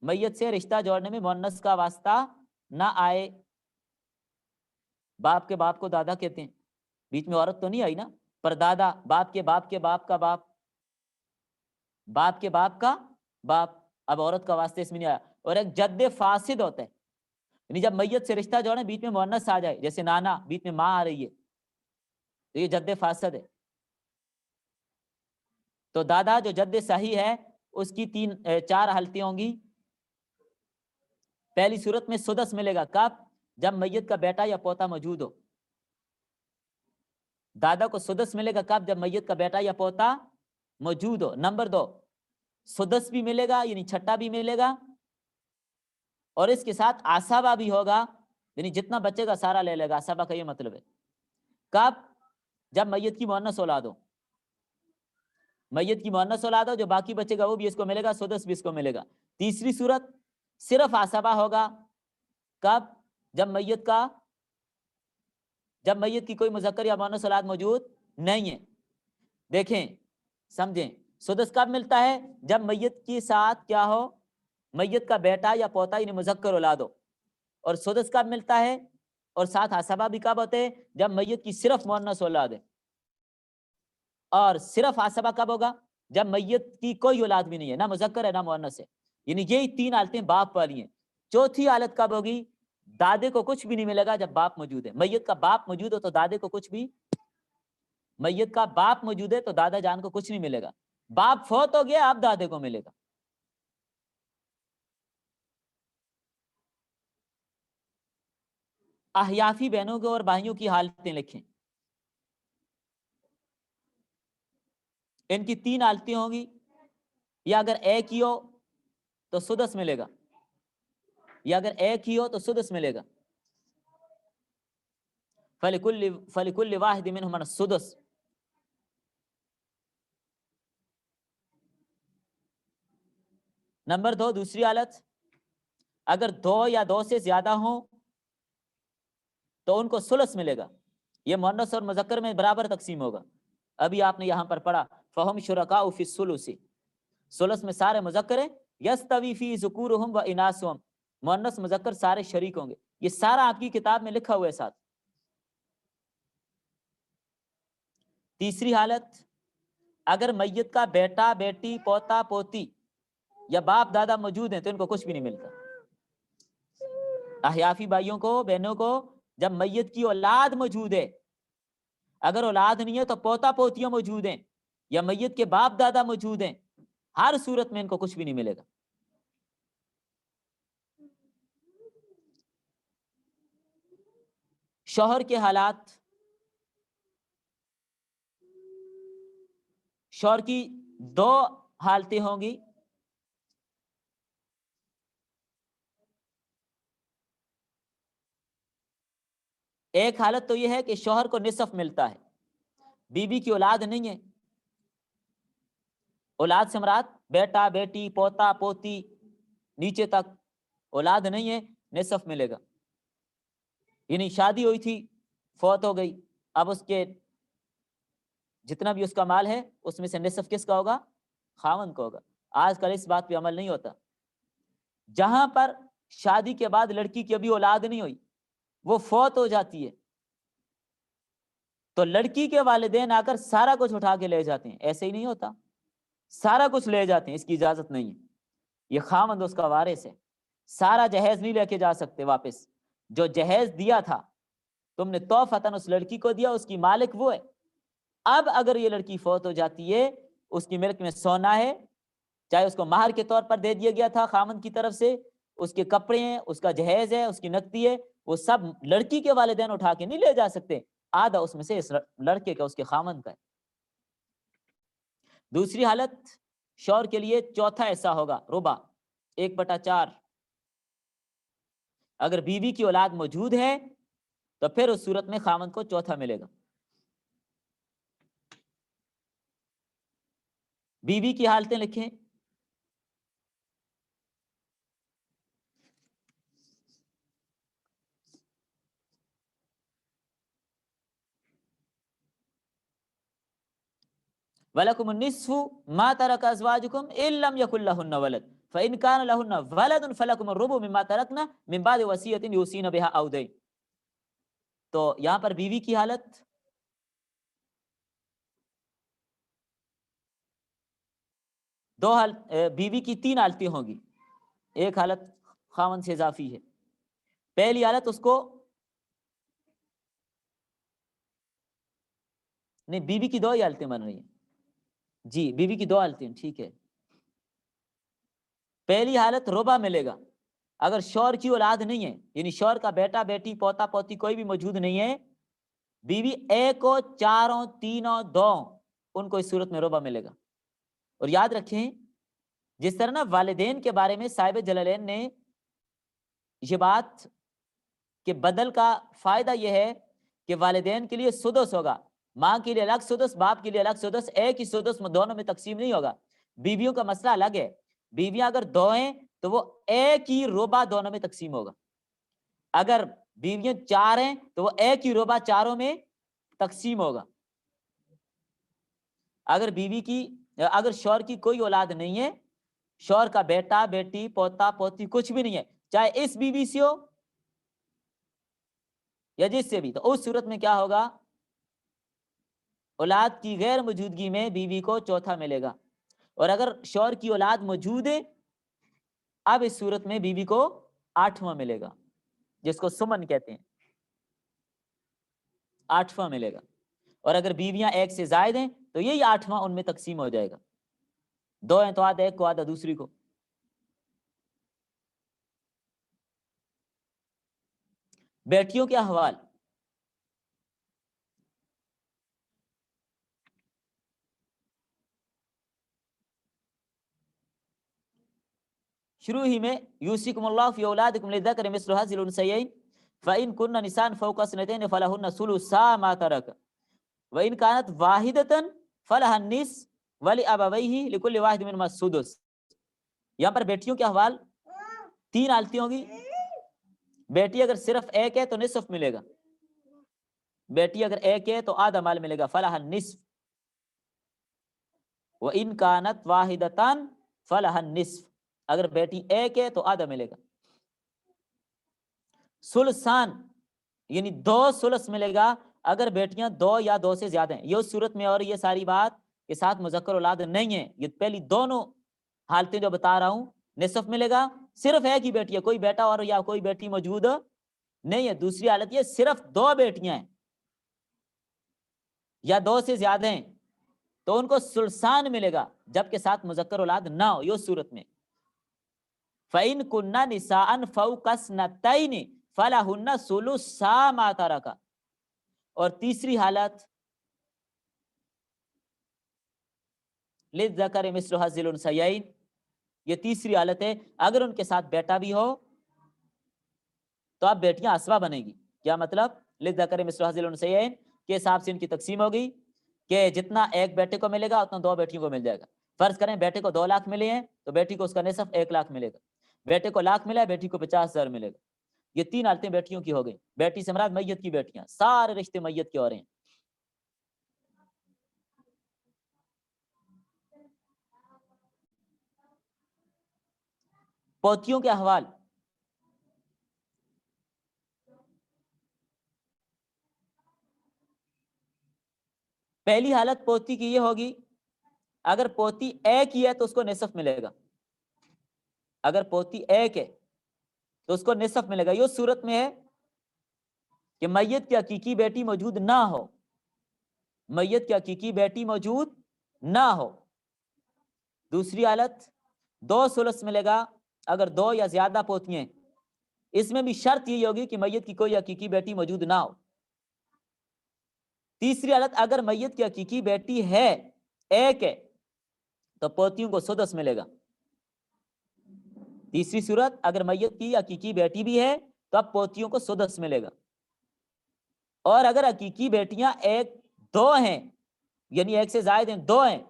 میت سے رشتہ جوڑنے میں مؤنث کا واسطہ نہ آئے۔ باپ کے باپ کو دادا کہتے ہیں، بیچ میں عورت تو نہیں آئی نا، پر دادا، باپ کے باپ کے باپ کا باپ، باپ کے باپ کا باپ، اب عورت کا واسطہ اس میں نہیں آیا۔ اور ایک جد فاسد ہوتا ہے، یعنی جب میت سے رشتہ جوڑنے بیچ میں مؤنث آ جائے، جیسے نانا، بیچ میں ماں آ رہی ہے، تو یہ جد فاسد ہے۔ تو دادا جو جد صحیح ہے اس کی 4 حالتیں ہوں گی۔ پہلی صورت میں سدس ملے گا، کب؟ جب میت کا بیٹا یا پوتا موجود ہو۔ دادا کو سدس ملے گا کب؟ جب میت کا بیٹا یا پوتا موجود ہو۔ نمبر 2، سدس بھی ملے گا، یعنی چھٹا بھی ملے گا، اور اس کے ساتھ عصبہ بھی ہوگا، یعنی جتنا بچے گا سارا لے لے گا، عصبہ کا یہ مطلب ہے۔ کب؟ جب میت کی مؤنث اولاد ہو، میت کی مؤنث اولاد ہو، جو باقی بچے گا وہ بھی اس کو ملے گا، سدس بھی اس کو ملے گا۔ تیسری صورت صرف عصبہ ہوگا، کب؟ جب میت کی کوئی مذکر یا مؤنث اولاد موجود نہیں ہے۔ دیکھیں سمجھیں، سدس کب ملتا ہے؟ جب میت کے ساتھ کیا ہو؟ میت کا بیٹا یا پوتا، یعنی مذکر اولاد ہو۔ اور سدس کب ملتا ہے؟ اور ساتھ عصبہ بھی کب ہوتے ہیں؟ جب میت کی صرف مؤنث اولاد ہے۔ اور صرف عصبہ کب ہوگا؟ جب میت کی کوئی اولاد بھی نہیں ہے، نہ مذکر ہے نہ مؤنث ہے، یعنی یہی 3 حالتیں باپ والی ہیں۔ چوتھی حالت کب ہوگی؟ دادے کو کچھ بھی نہیں ملے گا جب باپ موجود ہے۔ میت کا باپ موجود ہو تو دادے کو کچھ بھی، میت کا باپ موجود ہے تو دادا جان کو کچھ نہیں ملے گا۔ باپ فوت ہو گیا، اب دادے کو ملے گا۔ احیافی بہنوں کے اور بھائیوں کی حالتیں لکھیں، ان کی 3 حالتیں ہوں گی، یا اگر ایک ہی ہو تو سدس ملے گا، یا اگر ایک ہی ہو تو سدس ملے گا۔ فَلِكُلِّ وَاحِدٍ مِّنْهُمَا السُّدُسُ۔ نمبر 2، دوسری حالت، اگر 2 یا 2 سے زیادہ ہوں تو ان کو ثلث ملے گا، یہ مؤنث اور مذکر میں برابر تقسیم ہوگا۔ ابھی آپ نے یہاں پر پڑھا فہم شرکاء فی الثلث، ثلث میں سارے مذکر ہیں، یستوی فی ذکورہم و اناسہم، مؤنث مذکر سارے شریک ہوں گے، یہ سارا آپ کی کتاب میں لکھا ہوا ہے ساتھ۔ تیسری حالت، اگر میت کا بیٹا بیٹی پوتا پوتی یا باپ دادا موجود ہیں تو ان کو کچھ بھی نہیں ملتا۔ احیافی بھائیوں کو بہنوں کو جب میت کی اولاد موجود ہے، اگر اولاد نہیں ہے تو پوتا پوتیاں موجود ہیں یا میت کے باپ دادا موجود ہیں، ہر صورت میں ان کو کچھ بھی نہیں ملے گا۔ شوہر کے حالات، شوہر کی دو حالتیں ہوں گی، ایک حالت تو یہ ہے کہ شوہر کو نصف ملتا ہے، بیوی کی اولاد نہیں ہے، اولاد سے مراد بیٹا بیٹی پوتا پوتی نیچے تک اولاد نہیں ہے، نصف ملے گا۔ یعنی شادی ہوئی تھی، فوت ہو گئی، اب اس کے جتنا بھی اس کا مال ہے اس میں سے نصف کس کا ہوگا؟ خاوند کو ہوگا۔ آج کل اس بات پہ عمل نہیں ہوتا۔ جہاں پر شادی کے بعد لڑکی کی ابھی اولاد نہیں ہوئی، وہ فوت ہو جاتی ہے، تو لڑکی کے والدین آ کر سارا کچھ اٹھا کے لے جاتے ہیں۔ ایسے ہی نہیں ہوتا، سارا کچھ لے جاتے ہیں، اس کی اجازت نہیں ہے، یہ خاوند اس کا وارث ہے، سارا جہیز نہیں لے کے جا سکتے واپس۔ جو جہیز دیا تھا تم نے توفتاً اس لڑکی کو دیا، اس کی مالک وہ ہے۔ اب اگر یہ لڑکی فوت ہو جاتی ہے، اس کی ملک میں سونا ہے، چاہے اس کو مہر کے طور پر دے دیا گیا تھا خاوند کی طرف سے، اس کے کپڑے ہیں، اس کا جہیز ہے، اس کی نقدی ہے، وہ سب لڑکی کے والدین اٹھا کے نہیں لے جا سکتے، آدھا اس میں سے اس لڑکے کا، اس کے خاوند کا ہے۔ دوسری حالت، شوہر کے لیے چوتھا حصہ ہوگا، ربع 1/4۔ اگر بیوی کی اولاد موجود ہے تو پھر اس صورت میں خاوند کو چوتھا ملے گا۔ بیوی کی حالتیں لکھیں، وَلَكُمُ النِّصْفُ مَا تَرَكَ أَزْوَاجُكُمْ إِن لَّمْ يَكُن لَّهُنَّ وَلَدٌ فَإِن كَانَ لَهُنَّ وَلَدٌ فَلَكُمُ الرُّبُعُ مِمَّا تَرَكْنَ مِن بَعْدِ وَصِيَّةٍ يُوصِينَ بِهَا أَوْ دَيْنٍ۔ تو یہاں پر بیوی کی حالت، بیوی کی 3 حالتیں ہوں گی، ایک حالت خاوند سے اضافی ہے۔ پہلی حالت اس کو نہیں، بیوی کی 2 ہی حالتیں بن رہی ہیں جی، بیوی کی 2 حالتیں، ٹھیک ہے۔ پہلی حالت ربع ملے گا اگر شوہر کی اولاد نہیں ہے، یعنی شوہر کا بیٹا بیٹی پوتا پوتی کوئی بھی موجود نہیں ہے، بیوی 1 4 3 2 ان کو اس صورت میں ربع ملے گا۔ اور یاد رکھیں، جس طرح نا والدین کے بارے میں صاحب جلالین نے یہ بات کہ بدل کا فائدہ یہ ہے کہ والدین کے لیے سدس ہوگا، ماں کے لیے الگ سدس، باپ کے لیے الگ سدس، ایک ہی سدس دونوں میں تقسیم نہیں ہوگا۔ بیویوں کا مسئلہ الگ ہے، بیویاں اگر 2 ہیں تو وہ ایک ہی ربع دونوں میں تقسیم ہوگا، اگر بیویاں 4 ہیں تو وہ ایک ہی ربع چاروں میں تقسیم ہوگا۔ اگر شوہر کی کوئی اولاد نہیں ہے، شوہر کا بیٹا بیٹی پوتا پوتی کچھ بھی نہیں ہے، چاہے اس بیوی سے ہو یا جس سے بھی، تو اس صورت میں کیا ہوگا؟ اولاد کی غیر موجودگی میں بیوی کو چوتھا ملے گا، اور اگر شوہر کی اولاد موجود ہے اب اس صورت میں بیوی کو 8واں ملے گا، جس کو سمن کہتے ہیں، 8واں ملے گا۔ اور اگر بیویاں 1 سے زائد ہیں تو یہی 8واں ان میں تقسیم ہو جائے گا، 2 ہیں تو آدھا ایک کو، آدھا دوسری کو۔ بیٹیوں کے احوال، شروع ہی میں یوصیکم اللہ فی اولادکم للذکر مثل حظ الانثیین فإن کن نساء فوق اثنتین فلہن ثلثا ما ترک وإن كانت واحدۃ فلها النصف ولأبویہ لكل واحد منہما السدس۔ یہاں پر بیٹیوں کے احوال 3 حالتیں ہوں گی۔ بیٹی اگر صرف 1 ہے تو نصف ملے گا، بیٹی اگر 1 ہے تو آدھا مال ملے گا، فلها النصف، وَإِن كَانَتْ وَاحِدَةً فَلَهَا النِّصْفُ، اگر بیٹی ایک ہے تو آدھا ملے گا. سلسان یعنی 2 سلس ملے گا اگر بیٹیاں 2 یا 2 سے زیادہ ہیں. یہ اس صورت میں اور یہ ساری بات کے ساتھ مذکر اولاد نہیں ہے. یہ پہلی دونوں حالتیں جو بتا رہا ہوں. نصف ملے گا صرف ایک ہی بیٹی ہے، کوئی بیٹا اور یا کوئی بیٹی موجود نہیں ہے. دوسری حالت یہ صرف 2 بیٹیاں ہیں یا 2 سے زیادہ ہیں تو ان کو سلسان ملے گا جبکہ ساتھ مذکر اولاد نہ ہو. یہ اس صورت میں فَإِن كُنَّ نِسَاءً فَوْقَ اثْنَتَيْنِ فَلَهُنَّ ثُلُثَا مَا تَرَكَ. اور تیسری حالت لِلذَّكَرِ مِثْلُ حَظِّ الْأُنثَيَيْنِ، یہ تیسری حالت ہے. اگر ان کے ساتھ بیٹا بھی ہو تو اب بیٹیاں اسبا بنے گی. کیا مطلب؟ لِلذَّكَرِ مِثْلُ حَظِّ الْأُنثَيَيْنِ کے حساب سے ان کی تقسیم ہوگی کہ جتنا ایک بیٹے کو ملے گا اتنا 2 بیٹیوں کو مل جائے گا. فرض کریں بیٹے کو 2 لاکھ ملے ہیں تو بیٹی کو اس کا نصف 1 لاکھ ملے گا. بیٹے کو لاکھ ملا ہے، بیٹی کو 50,000 ملے گا. یہ 3 حالتیں بیٹیوں کی ہو گئی. بیٹی سے مراد میت کی بیٹیاں، سارے رشتے میت کے ہو رہے ہیں. پوتیوں کے احوال. پہلی حالت پوتی کی یہ ہوگی اگر پوتی ایک ہی ہے تو اس کو نصف ملے گا. اگر پوتی ایک ہے تو اس کو نصف ملے گا. یہ صورت میں ہے کہ میت کی حقیقی بیٹی موجود نہ ہو. میت کی حقیقی بیٹی موجود نہ ہو. دوسری حالت 2 ثلث ملے گا اگر 2 یا زیادہ پوتیاں ہیں. اس میں بھی شرط یہ ہوگی کہ میت کی کوئی حقیقی بیٹی موجود نہ ہو. تیسری حالت اگر میت کی حقیقی بیٹی ہے، ایک ہے، تو پوتیوں کو سدس ملے گا. تیسری صورت اگر میت کی حقیقی بیٹی بھی ہے تو اب پوتیوں کو سدس ملے گا. اور اگر حقیقی بیٹیاں 1 2 ہیں یعنی 1 سے زائد ہیں، 2 ہیں،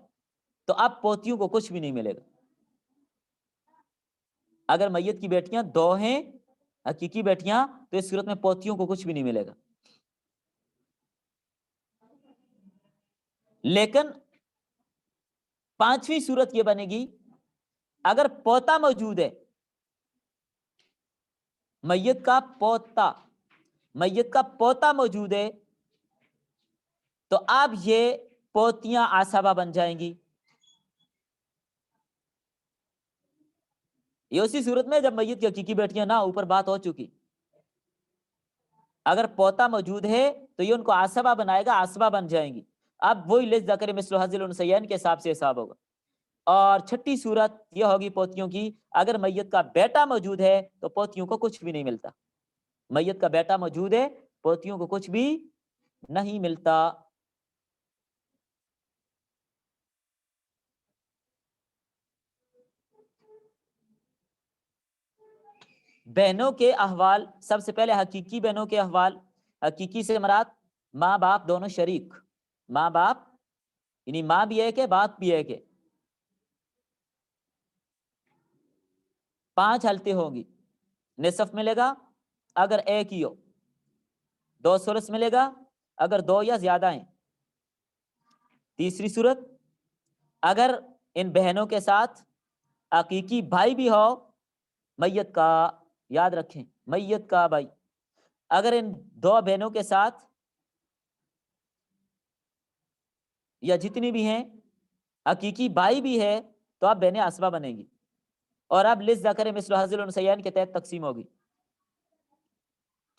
تو اب پوتیوں کو کچھ بھی نہیں ملے گا. اگر میت کی بیٹیاں 2 ہیں حقیقی بیٹیاں تو اس صورت میں پوتیوں کو کچھ بھی نہیں ملے گا. لیکن 5ویں صورت یہ بنے گی اگر پوتا موجود ہے، میت کا پوتا موجود ہے تو اب یہ پوتیاں عصبہ بن جائیں گی. یہ اسی صورت میں جب میت کی حقیقی بیٹیاں نہ، اوپر بات ہو چکی. اگر پوتا موجود ہے تو یہ ان کو عصبہ بنائے گا، عصبہ بن جائیں گی. اب وہی للذکر مثل حظ الانثیین کے حساب سے حساب ہوگا. اور 6ٹھی صورت یہ ہوگی پوتیوں کی اگر میت کا بیٹا موجود ہے تو پوتیوں کو کچھ بھی نہیں ملتا. میت کا بیٹا موجود ہے، پوتیوں کو کچھ بھی نہیں ملتا. بہنوں کے احوال. سب سے پہلے حقیقی بہنوں کے احوال. حقیقی سے مراد ماں باپ دونوں شریک. ماں باپ یعنی ماں بھی ایک ہے، باپ بھی ایک ہے. 5 حالتیں ہوں گی. نصف ملے گا اگر ایک ہی ہو. 2 ثلث ملے گا اگر 2 یا زیادہ ہیں. تیسری صورت اگر ان بہنوں کے ساتھ حقیقی بھائی بھی ہو میت کا، یاد رکھیں میت کا بھائی. اگر ان 2 بہنوں کے ساتھ یا جتنی بھی ہیں حقیقی بھائی بھی ہے تو اب بہنیں عصبہ بنے گی اور اب للذکر مثل حظ الانثیین کے تحت تقسیم ہوگی.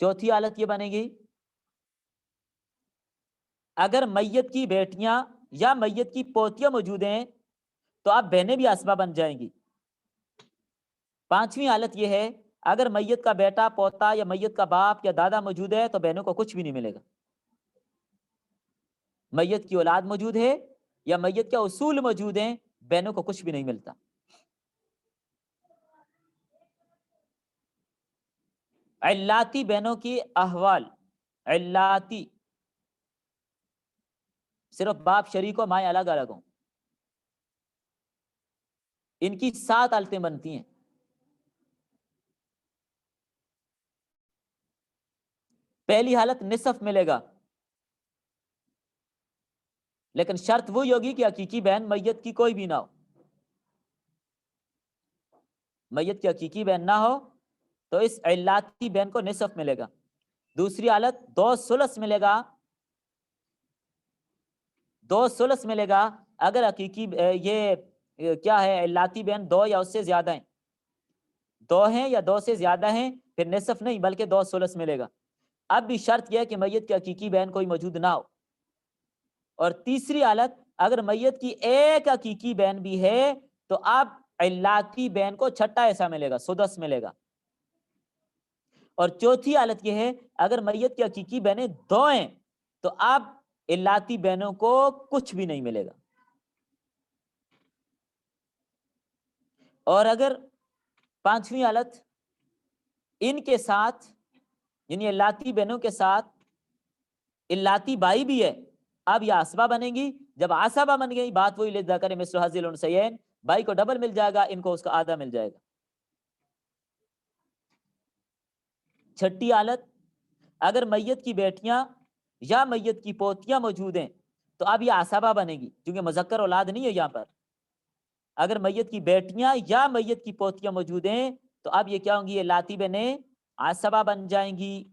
چوتھی حالت یہ بنے گی اگر میت کی بیٹیاں یا میت کی پوتیاں موجود ہیں تو اب بہنیں بھی عصبہ بن جائیں گی. 5ویں حالت یہ ہے اگر میت کا بیٹا، پوتا یا میت کا باپ یا دادا موجود ہے تو بہنوں کو کچھ بھی نہیں ملے گا. میت کی اولاد موجود ہے یا میت کے اصول موجود ہیں، بہنوں کو کچھ بھی نہیں ملتا. علاتی بہنوں کی احوال. علاتی صرف باپ شریک ہو، مائیں الگ الگ ہوں. ان کی 7 حالتیں بنتی ہیں. پہلی حالت نصف ملے گا لیکن شرط وہی ہوگی کہ حقیقی بہن میت کی کوئی بھی نہ ہو. میت کی حقیقی بہن نہ ہو تو اس علاتی بہن کو نصف ملے گا. دوسری حالت 2 ثلث ملے گا. 2 ثلث ملے گا اگر حقیقی یہ کیا ہے علاتی بہن 2 یا اس سے زیادہ ہیں. 2 ہیں یا 2 سے زیادہ ہیں پھر نصف نہیں بلکہ 2 ثلث ملے گا. اب بھی شرط یہ ہے کہ میت کی حقیقی بہن کوئی موجود نہ ہو. اور تیسری حالت اگر میت کی ایک حقیقی بہن بھی ہے تو اب علاتی بہن کو چھٹا حصہ ملے گا، سدس ملے گا. اور چوتھی حالت یہ ہے اگر میت کی حقیقی بہنیں 2 ہیں تو اب علاتی بہنوں کو کچھ بھی نہیں ملے گا. اور اگر پانچویں حالت ان کے ساتھ یعنی علاتی بہنوں کے ساتھ علاتی بائی بھی ہے، اب یہ عصبہ بنیں گی. جب عصبہ بن گئی بات وہی للذکر مثل حظ الانثیین، بائی کو ڈبل مل جائے گا، ان کو اس کا آدھا مل جائے گا. چھٹی حالت اگر میت کی بیٹیاں یا میت کی پوتیاں موجود ہیں تو اب یہ عصبہ بنے گی کیونکہ مذکر اولاد نہیں ہے یہاں پر. اگر میت کی بیٹیاں یا میت کی پوتیاں موجود ہیں تو اب یہ کیا ہوں گی؟ یہ لاتی بہنیں عصبہ بن جائیں گی.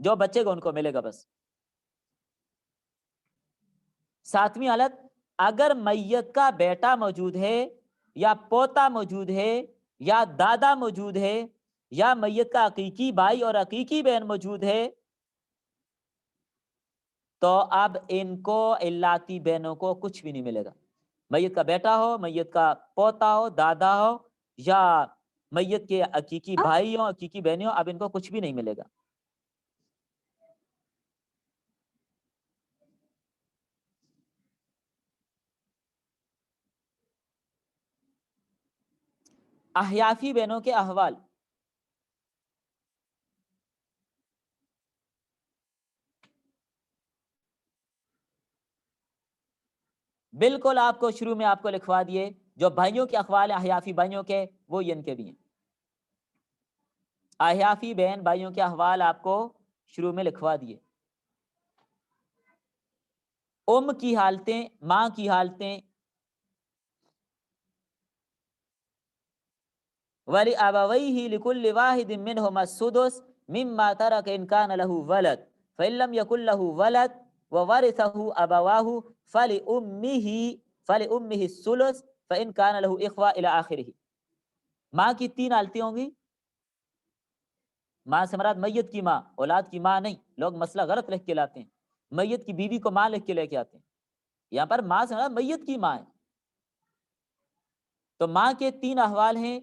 جو بچے گا ان کو ملے گا بس. ساتویں حالت اگر میت کا بیٹا موجود ہے یا پوتا موجود ہے یا دادا موجود ہے یا میت کا حقیقی بھائی اور حقیقی بہن موجود ہے تو اب ان کو علاتی بہنوں کو کچھ بھی نہیں ملے گا. میت کا بیٹا ہو، میت کا پوتا ہو، دادا ہو یا میت کے حقیقی بھائی ہو، حقیقی بہنیں ہو، اب ان کو کچھ بھی نہیں ملے گا. احیافی بہنوں کے احوال. بالکل آپ کو شروع میں آپ کو لکھوا دیے جو بھائیوں کے احوال ہیں احیافی بھائیوں کے، وہ ان کے بھی ہیں. احیافی بہن بھائیوں کے احوال آپ کو شروع میں لکھوا دیے. ام کی حالتیں، ماں کی حالتیں. وَلِأَبَوَيْهِ لِكُلِّ وَاحِدٍ مِّنْهُمَا السُّدُسُ مِمَّا تَرَكَ إِنْ كَانَ لَهُ وَلَدٌ فَإِن لَّمْ يَكُن لَّهُ وَلَدٌ وَوَرِثَهُ أَبَوَاهُ فَلِأُمِّهِ الثُّلُثُ فَإِن كَانَ لَهُ إِخْوَةٌ إِلَى آخِرِهِ. ماں کی 3 حالتیں ہوں گی. ماں سے مراد میت کی ماں، اولاد کی ماں نہیں. لوگ مسئلہ غلط لکھ کے لاتے ہیں، میت کی بیوی کو ماں لکھ کے لے کے آتے ہیں. یہاں پر ماں سے مراد میت کی ماں ہے. تو ماں کے 3 احوال ہیں.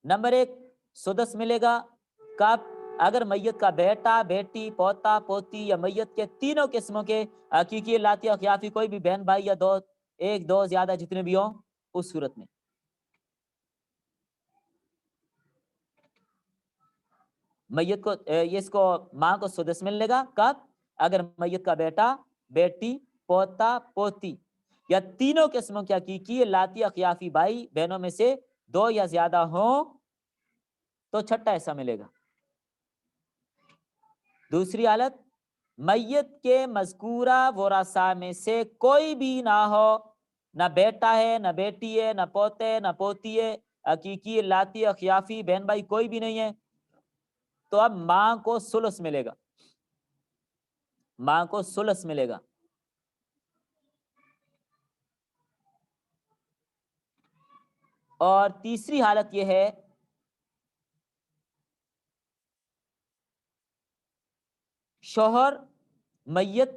نمبر 1 سدس ملے گا کب؟ اگر میت کا بیٹا، بیٹی، پوتا، پوتی یا میت کے تینوں قسموں کے حقیقی لاتی اخیافی کوئی بھی بہن بھائی یا 2 1 2 زیادہ جتنے بھی ہوں اس صورت میں. میت کو اس کو ماں کو سدس ملے گا کب؟ اگر میت کا بیٹا، بیٹی، پوتا، پوتی یا تینوں قسموں کے حقیقی لاتی اخیافی بھائی بہنوں میں سے 2 یا زیادہ ہوں تو چھٹا حصہ ملے گا. دوسری حالت میت کے مذکورہ ورثاء میں سے کوئی بھی نہ ہو، نہ بیٹا ہے، نہ بیٹی ہے، نہ پوتے، نہ پوتی ہے، حقیقی لاتی اخیافی بہن بھائی کوئی بھی نہیں ہے تو اب ماں کو ثلث ملے گا. ماں کو ثلث ملے گا. اور تیسری حالت یہ ہے شوہر میت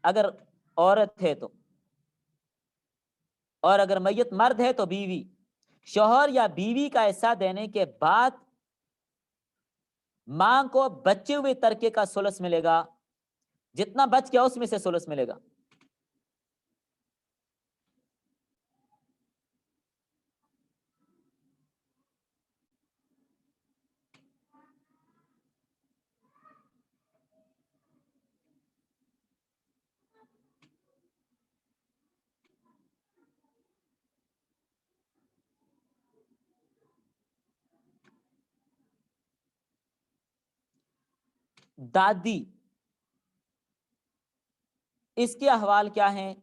اگر عورت ہے تو، اور اگر میت مرد ہے تو بیوی. شوہر یا بیوی کا حصہ دینے کے بعد ماں کو بچے ہوئے ترکے کا ثلث ملے گا. جتنا بچ گیا اس میں سے ثلث ملے گا. دادی اس کے احوال کیا ہیں؟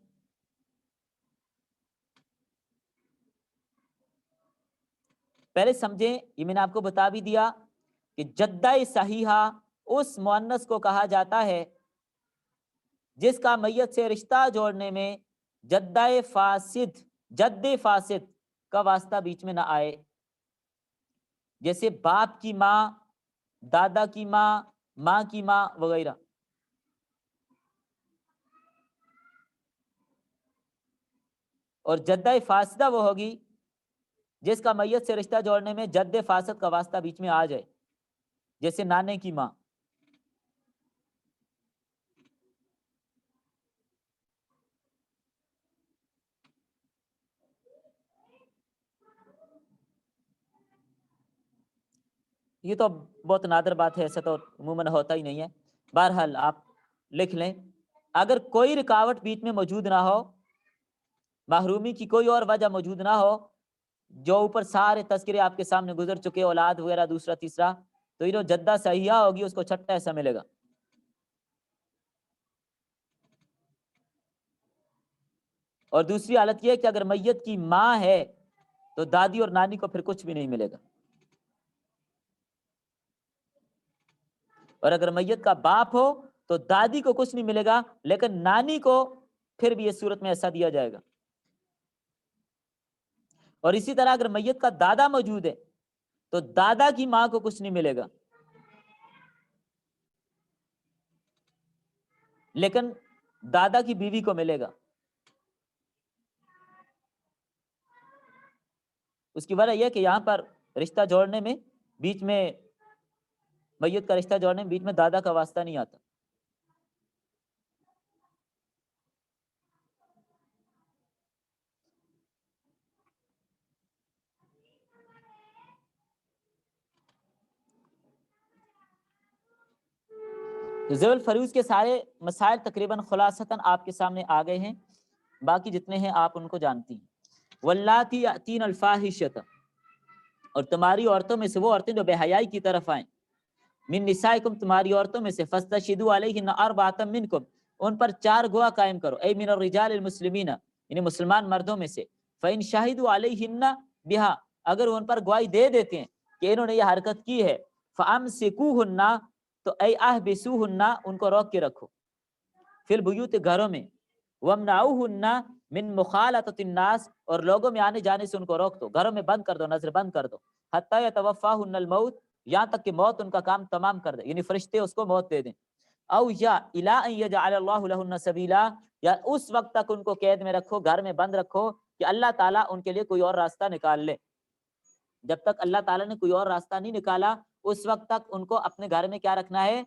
پہلے سمجھیں، یہ میں نے آپ کو بتا بھی دیا کہ جدہ صحیحہ اس مؤنث کو کہا جاتا ہے جس کا میت سے رشتہ جوڑنے میں جد فاسد کا واسطہ بیچ میں نہ آئے، جیسے باپ کی ماں، دادا کی ماں، ماں کی ماں وغیرہ۔ اور جدہ فاسدہ وہ ہوگی جس کا میت سے رشتہ جوڑنے میں جد فاسد کا واسطہ بیچ میں آ جائے، جیسے نانے کی ماں۔ یہ تو بہت نادر بات ہے، ایسا تو عموماً ہوتا ہی نہیں ہے۔ بہرحال آپ لکھ لیں، اگر کوئی رکاوٹ بیچ میں موجود نہ ہو، محرومی کی کوئی اور وجہ موجود نہ ہو، جو اوپر سارے تذکرے آپ کے سامنے گزر چکے، اولاد وغیرہ دوسرا تیسرا، تو یہ جو جدہ صحیحہ ہوگی اس کو چھٹا ایسا ملے گا۔ اور دوسری حالت یہ ہے کہ اگر میت کی ماں ہے تو دادی اور نانی کو پھر کچھ بھی نہیں ملے گا، اور اگر میت کا باپ ہو تو دادی کو کچھ نہیں ملے گا، لیکن نانی کو پھر بھی اس صورت میں ایسا دیا جائے گا۔ اور اسی طرح اگر میت کا دادا موجود ہے تو دادا کی ماں کو کچھ نہیں ملے گا، لیکن دادا کی بیوی کو ملے گا۔ اس کی وجہ یہ کہ یہاں پر رشتہ جوڑنے میں بیچ میں، میت کا رشتہ جوڑنے میں بیچ میں دادا کا واسطہ نہیں آتا۔ ذیل الفروز کے سارے مسائل تقریباً خلاصتاً آپ کے سامنے آ گئے ہیں، باقی جتنے ہیں آپ ان کو جانتی ہیں۔ واللاتی یاتین الفاحشۃ، اور تمہاری عورتوں میں سے وہ عورتیں جو بے حیائی کی طرف آئیں، من نسائکم، تمہاری عورتوں میں سے، فاستشہدوا علیہن اربعۃ منکم، ان پر 4 گواہ قائم کرو، اے من الرجال المسلمین، یعنی مسلمان مردوں میں سے، فإن شہدوا علیہن بہا، اگر وہ ان پر گواہی دے دیتے ہیں کہ انہوں نے یہ حرکت کی ہے، فامسکوہن، تو اے احبسوہن، ان کو روک کے رکھو، فی البیوت، گھروں میں، وامنعوہن من مخالطۃ الناس، اور لوگوں میں آنے جانے سے ان کو روک دو، گھروں میں بند کر دو، نظر بند کر دو، حتی یتوفاہن الموت، یہاں تک کہ موت ان کا کام تمام کر دے، یعنی فرشتے اس کو موت دے دیں، او یا الی ان یجعل اللہ لہن سبیلا، یا اس وقت تک ان کو قید میں رکھو، گھر میں بند رکھو کہ اللہ تعالیٰ ان کے لیے کوئی اور راستہ نکال لے۔ جب تک اللہ تعالیٰ نے کوئی اور راستہ نہیں نکالا، اس وقت تک ان کو اپنے گھر میں کیا رکھنا ہے؟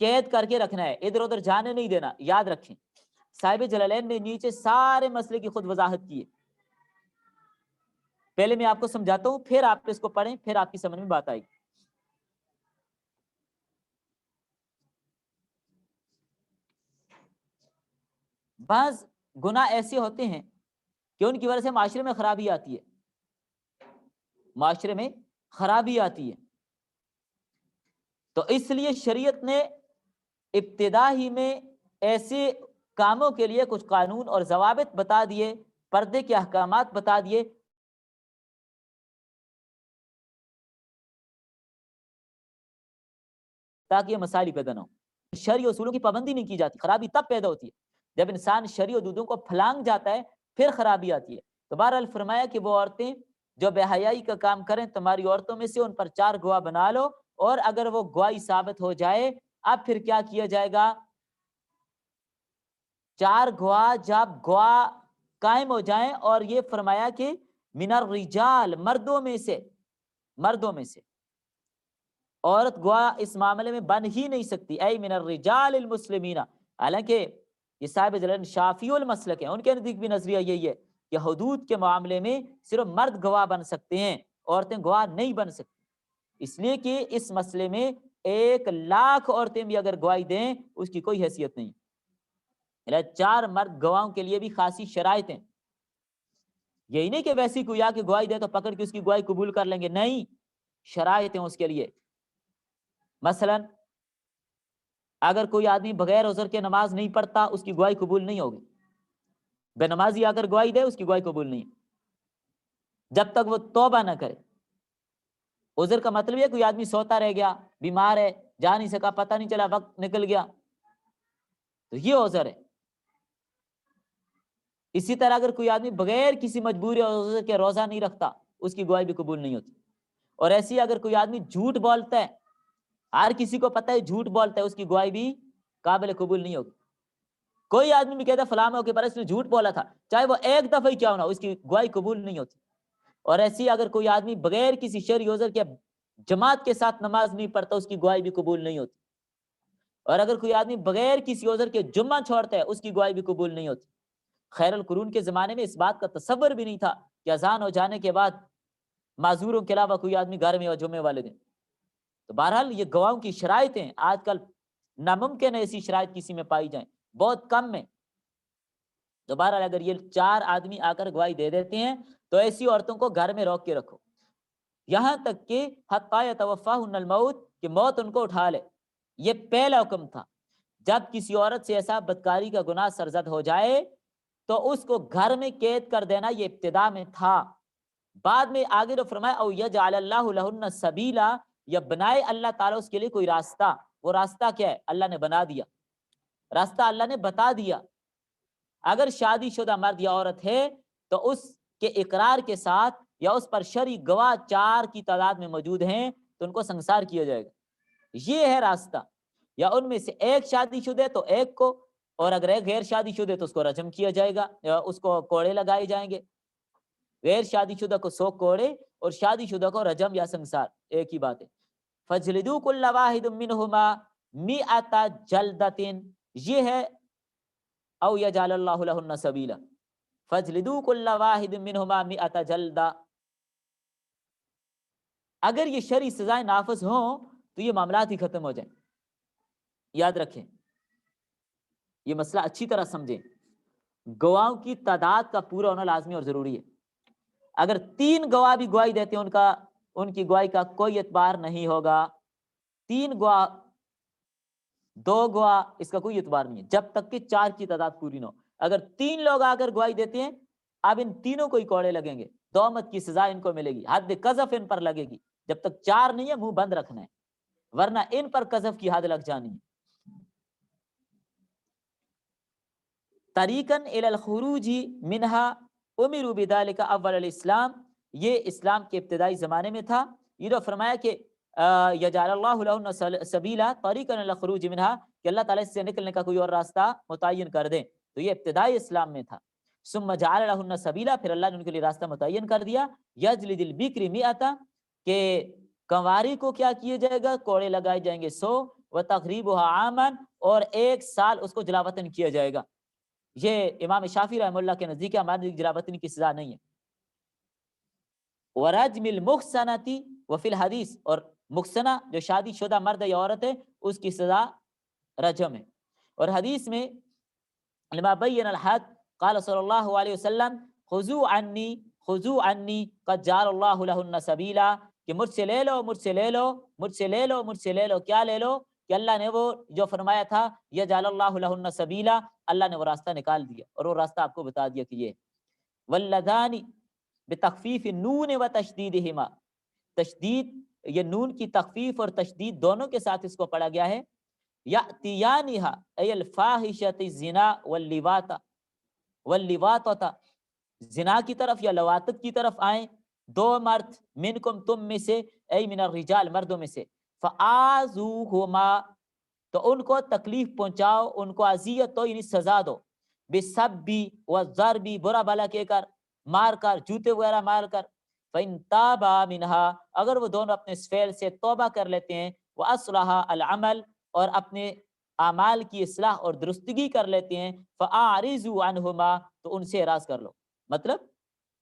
قید کر کے رکھنا ہے، ادھر ادھر جانے نہیں دینا۔ یاد رکھیں، صاحب جلالین نے نیچے سارے مسئلے کی خود وضاحت کی ہے، پہلے میں آپ کو سمجھاتا ہوں، پھر آپ اس کو پڑھیں، پھر آپ کی سمجھ میں بات آئے گی۔ بعض گناہ ایسے ہوتے ہیں کہ ان کی وجہ سے معاشرے میں خرابی آتی ہے، معاشرے میں خرابی آتی ہے، تو اس لیے شریعت نے ابتدا ہی میں ایسے کاموں کے لیے کچھ قانون اور ضوابط بتا دیے، پردے کے احکامات بتا دیے، تاکہ یہ مسائل پیدا نہ ہو۔ شرعی اصولوں کی پابندی نہیں کی جاتی، خرابی تب پیدا ہوتی ہے جب انسان شرعی حدودوں کو پھلانگ جاتا ہے، پھر خرابی آتی ہے۔ تو بہرحال فرمایا کہ وہ عورتیں جو بے حیائی کا کام کریں، تمہاری عورتوں میں سے ان پر 4 گواہ بنا لو، اور اگر وہ گواہی ثابت ہو جائے، اب پھر کیا کیا جائے گا؟ 4 گواہ جب گواہ قائم ہو جائیں، اور یہ فرمایا کہ من الرجال، مردوں میں سے، مردوں میں سے، عورت گواہ اس معاملے میں بن ہی نہیں سکتی، اے من الرجال المسلمین، حالانکہ یہ صاحب جلال شافعی المسلک ہیں، ان کے نزدیک بھی نظریہ یہی ہے کہ حدود کے معاملے میں صرف مرد گواہ بن سکتے ہیں، عورتیں گواہ نہیں بن سکتی، اس لیے کہ اس مسئلے میں 1,00,000 عورتیں بھی اگر گواہی دیں اس کی کوئی حیثیت نہیں۔ 4 مرد گواہوں کے لیے بھی خاصی شرائط ہیں، یہی نہیں کہ ویسی کوئی آ کے گواہی دے تو پکڑ کے اس کی گواہی قبول کر لیں گے، نہیں، شرائط ہیں اس کے لیے۔ مثلا اگر کوئی آدمی بغیر عذر کے نماز نہیں پڑھتا اس کی گواہی قبول نہیں ہوگی. بے نمازی اگر گواہی دے اس کی گواہی قبول نہیں جب تک وہ توبہ نہ کرے. عذر کا مطلب ہے کوئی آدمی سوتا رہ گیا, بیمار ہے, جا نہیں سکا, پتہ نہیں چلا, وقت نکل گیا, تو یہ عذر ہے. اسی طرح اگر کوئی آدمی بغیر کسی مجبوری اور عذر کے روزہ نہیں رکھتا اس کی گواہی بھی قبول نہیں ہوتی. اور ایسی اگر کوئی آدمی جھوٹ بولتا ہے, ہر کسی کو پتہ ہے جھوٹ بولتا ہے, اس کی گواہی بھی قابل قبول نہیں ہوگی. کوئی آدمی بھی کہتا ہے فلاں موقع پر اس نے جھوٹ بولا تھا, چاہے وہ ایک دفعہ ہی کیا ہونا, اس کی گواہی قبول نہیں ہوتی. اور ایسی اگر کوئی آدمی بغیر کسی شرعی عذر کے جماعت کے ساتھ نماز نہیں پڑھتا اس کی گواہی بھی قبول نہیں ہوتی. اور اگر کوئی آدمی بغیر کسی عذر کے جمعہ چھوڑتا ہے اس کی گواہی بھی قبول نہیں ہوتی. خیر القرون کے زمانے میں اس بات کا تصور بھی نہیں تھا کہ اذان ہو جانے کے بعد معذوروں کے علاوہ کوئی آدمی گھر میں ہو جمعے والے دن. تو بہرحال یہ گواہوں کی شرائطیں آج کل ناممکن ہے ایسی شرائط کسی میں پائی جائیں, بہت کم میں. تو بہرحال اگر یہ 4 آدمی آ کر گواہی دے دیتے ہیں تو ایسی عورتوں کو گھر میں روک کے رکھو, یہاں تک کہ حتی یتوفاہن الموت, کہ موت ان کو اٹھا لے. یہ پہلا حکم تھا. جب کسی عورت سے ایسا بدکاری کا گناہ سرزد ہو جائے تو اس کو گھر میں قید کر دینا, یہ ابتدا میں تھا. بعد میں آگے جو فرمایا او یجعل اللہ لہن سبیلا, یا بنائے اللہ تعالیٰ اس کے لیے کوئی راستہ. وہ راستہ کیا ہے؟ اللہ نے بنا دیا, راستہ اللہ نے بتا دیا. اگر شادی شدہ مرد یا عورت ہے تو اس کے اقرار کے ساتھ یا اس پر شرعی گواہ 4 کی تعداد میں موجود ہیں تو ان کو سنسار کیا جائے گا. یہ ہے راستہ. یا ان میں سے ایک شادی شدہ تو ایک کو, اور اگر ایک غیر شادی شدہ تو اس کو رجم کیا جائے گا, یا اس کو کوڑے لگائے جائیں گے. غیر شادی شدہ کو 100 کوڑے اور شادی شدہ کو رجم یا سنسار, ایک ہی بات ہے. فَجْلِدُوا كُلَّ وَاحِدٍ مِّنْهُمَا مِئَةَ جَلْدَةٍ, یہ ہے او یجعل اللہ لہن سبیلا. فَجْلِدُوا كُلَّ وَاحِدٍ مِّنْهُمَا مِئَةَ جَلْدَةٍ. اگر یہ شرعی سزائیں نافذ ہوں تو یہ معاملات ہی ختم ہو جائیں. یاد رکھیں, یہ مسئلہ اچھی طرح سمجھیں. گواہوں کی تعداد کا پورا ہونا لازمی اور ضروری ہے. اگر 3 گواہ بھی گواہی دیتے ہیں ان کی گواہی کا کوئی اعتبار نہیں ہوگا. 3 گواہ 2 گواہ اس کا کوئی اعتبار نہیں ہے جب تک کہ 4 کی تعداد پوری نہ ہو. اگر 3 لوگ آ کر گواہی دیتے ہیں, اب ان تینوں کو ہی کوڑے لگیں گے, تہمت کی سزا ان کو ملے گی, حد قذف ان پر لگے گی. جب تک 4 نہیں ہے منہ بند رکھنا ہے, ورنہ ان پر قذف کی حد لگ جانی ہے. طریقاً الی الخروج منها امروا بذلك اول الاسلام, یہ اسلام کے ابتدائی زمانے میں تھا. یہ جو فرمایا کہ یجعل اللہ لہن سبیلا, طریقاً الی الخروج منها, کہ اللہ تعالیٰ اس سے نکلنے کا کوئی اور راستہ متعین کر دیں, تو یہ ابتدائی اسلام میں تھا. ثم جعل لہن سبیلا, پھر اللہ نے ان کے لیے راستہ متعین کر دیا. یجلد البکر مئۃ, کہ کنواری کو کیا کیے جائے گا, کوڑے لگائے جائیں گے 100. وتغریبها عاما, اور 1 سال اس کو جلاوطن کیا جائے گا. یہ امام شافعی رحمہ اللہ کے نزدیک ہے, ہمارے نزدیک جلاوطن کی سزا نہیں ہے. ورجم المحصنۃ وفی الحدیث, اور محصنہ جو شادی شدہ مرد یا عورت ہے اس کی سزا رجم ہے. اور حدیث میں لما بین الحد قال صلی اللہ علیہ وسلم خذوا عنی قد جعل اللہ لہن سبیلا, کہ مجھ سے لے لو, مجھ سے لے لو, مجھ سے لے لو, مجھ سے لے لو. کیا لے لو؟ کہ اللہ نے وہ جو فرمایا تھا یجعل اللہ لہن سبیلا, اللہ نے وہ راستہ نکال دیا اور وہ راستہ آپ کو بتا دیا کہ یہ واللذان بتخفیف النون و تشدیدہما, تشدید یہ نون کی تخفیف اور تشدید دونوں کے ساتھ اس کو پڑھا گیا ہے. یاتیانھا ای الفاحشۃ الزنا واللواطۃ, زنا کی طرف یا لواطت کی طرف آئیں 2 مرد, منکم تم میں سے, ای من الرجال مردوں میں سے, فآذوہما, تو ان کو تکلیف پہنچاؤ, ان کو اذیت دو یعنی سزا دو, بسبی وضربی, برا بھلا کہہ کر, مار کر, جوتے وغیرہ مار کر. فإن تابا منہا, اگر وہ دونوں اپنے اس فعل سے توبہ کر لیتے ہیں, وأصلحا العمل, اور اپنے اعمال کی اصلاح اور درستگی کر لیتے ہیں, فأعرضوا عنہما, تو ان سے اعراض کر لو. مطلب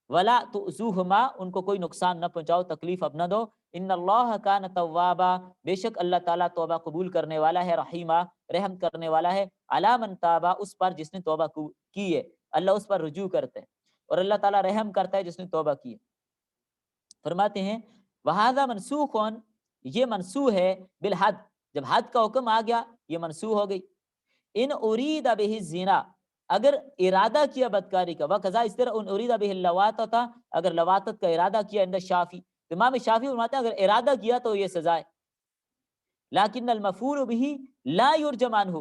ولا تؤذوہما, ان کو کوئی نقصان نہ پہنچاؤ, تکلیف اب نہ دو. ان اللہ کان توابا, بے شک اللہ تعالیٰ توبہ قبول کرنے والا ہے, رحیما, رحم کرنے والا ہے, علی من تابا, اس پر جس نے توبہ کی ہے. اللہ اس پر رجوع کرتا ہے اور اللہ تعالیٰ رحم کرتا ہے جس نے توبہ کی ہے. فرماتے ہیں وہذا منسوخ, یہ منسوخ ہے بالحد, جب حد کا حکم آ گیا یہ منسوخ ہو گئی. ان ارید بہ الزنا، اگر ارادہ کیا بدکاری کا، وقضا اس طرح ان ارید بہ اللواطۃ، اگر لواطت کا ارادہ کیا عند الشافعی، امام شافعی فرماتے ہیں اگر ارادہ کیا تو یہ سزا ہے. لیکن المفعول بہ لا یرجم عنہ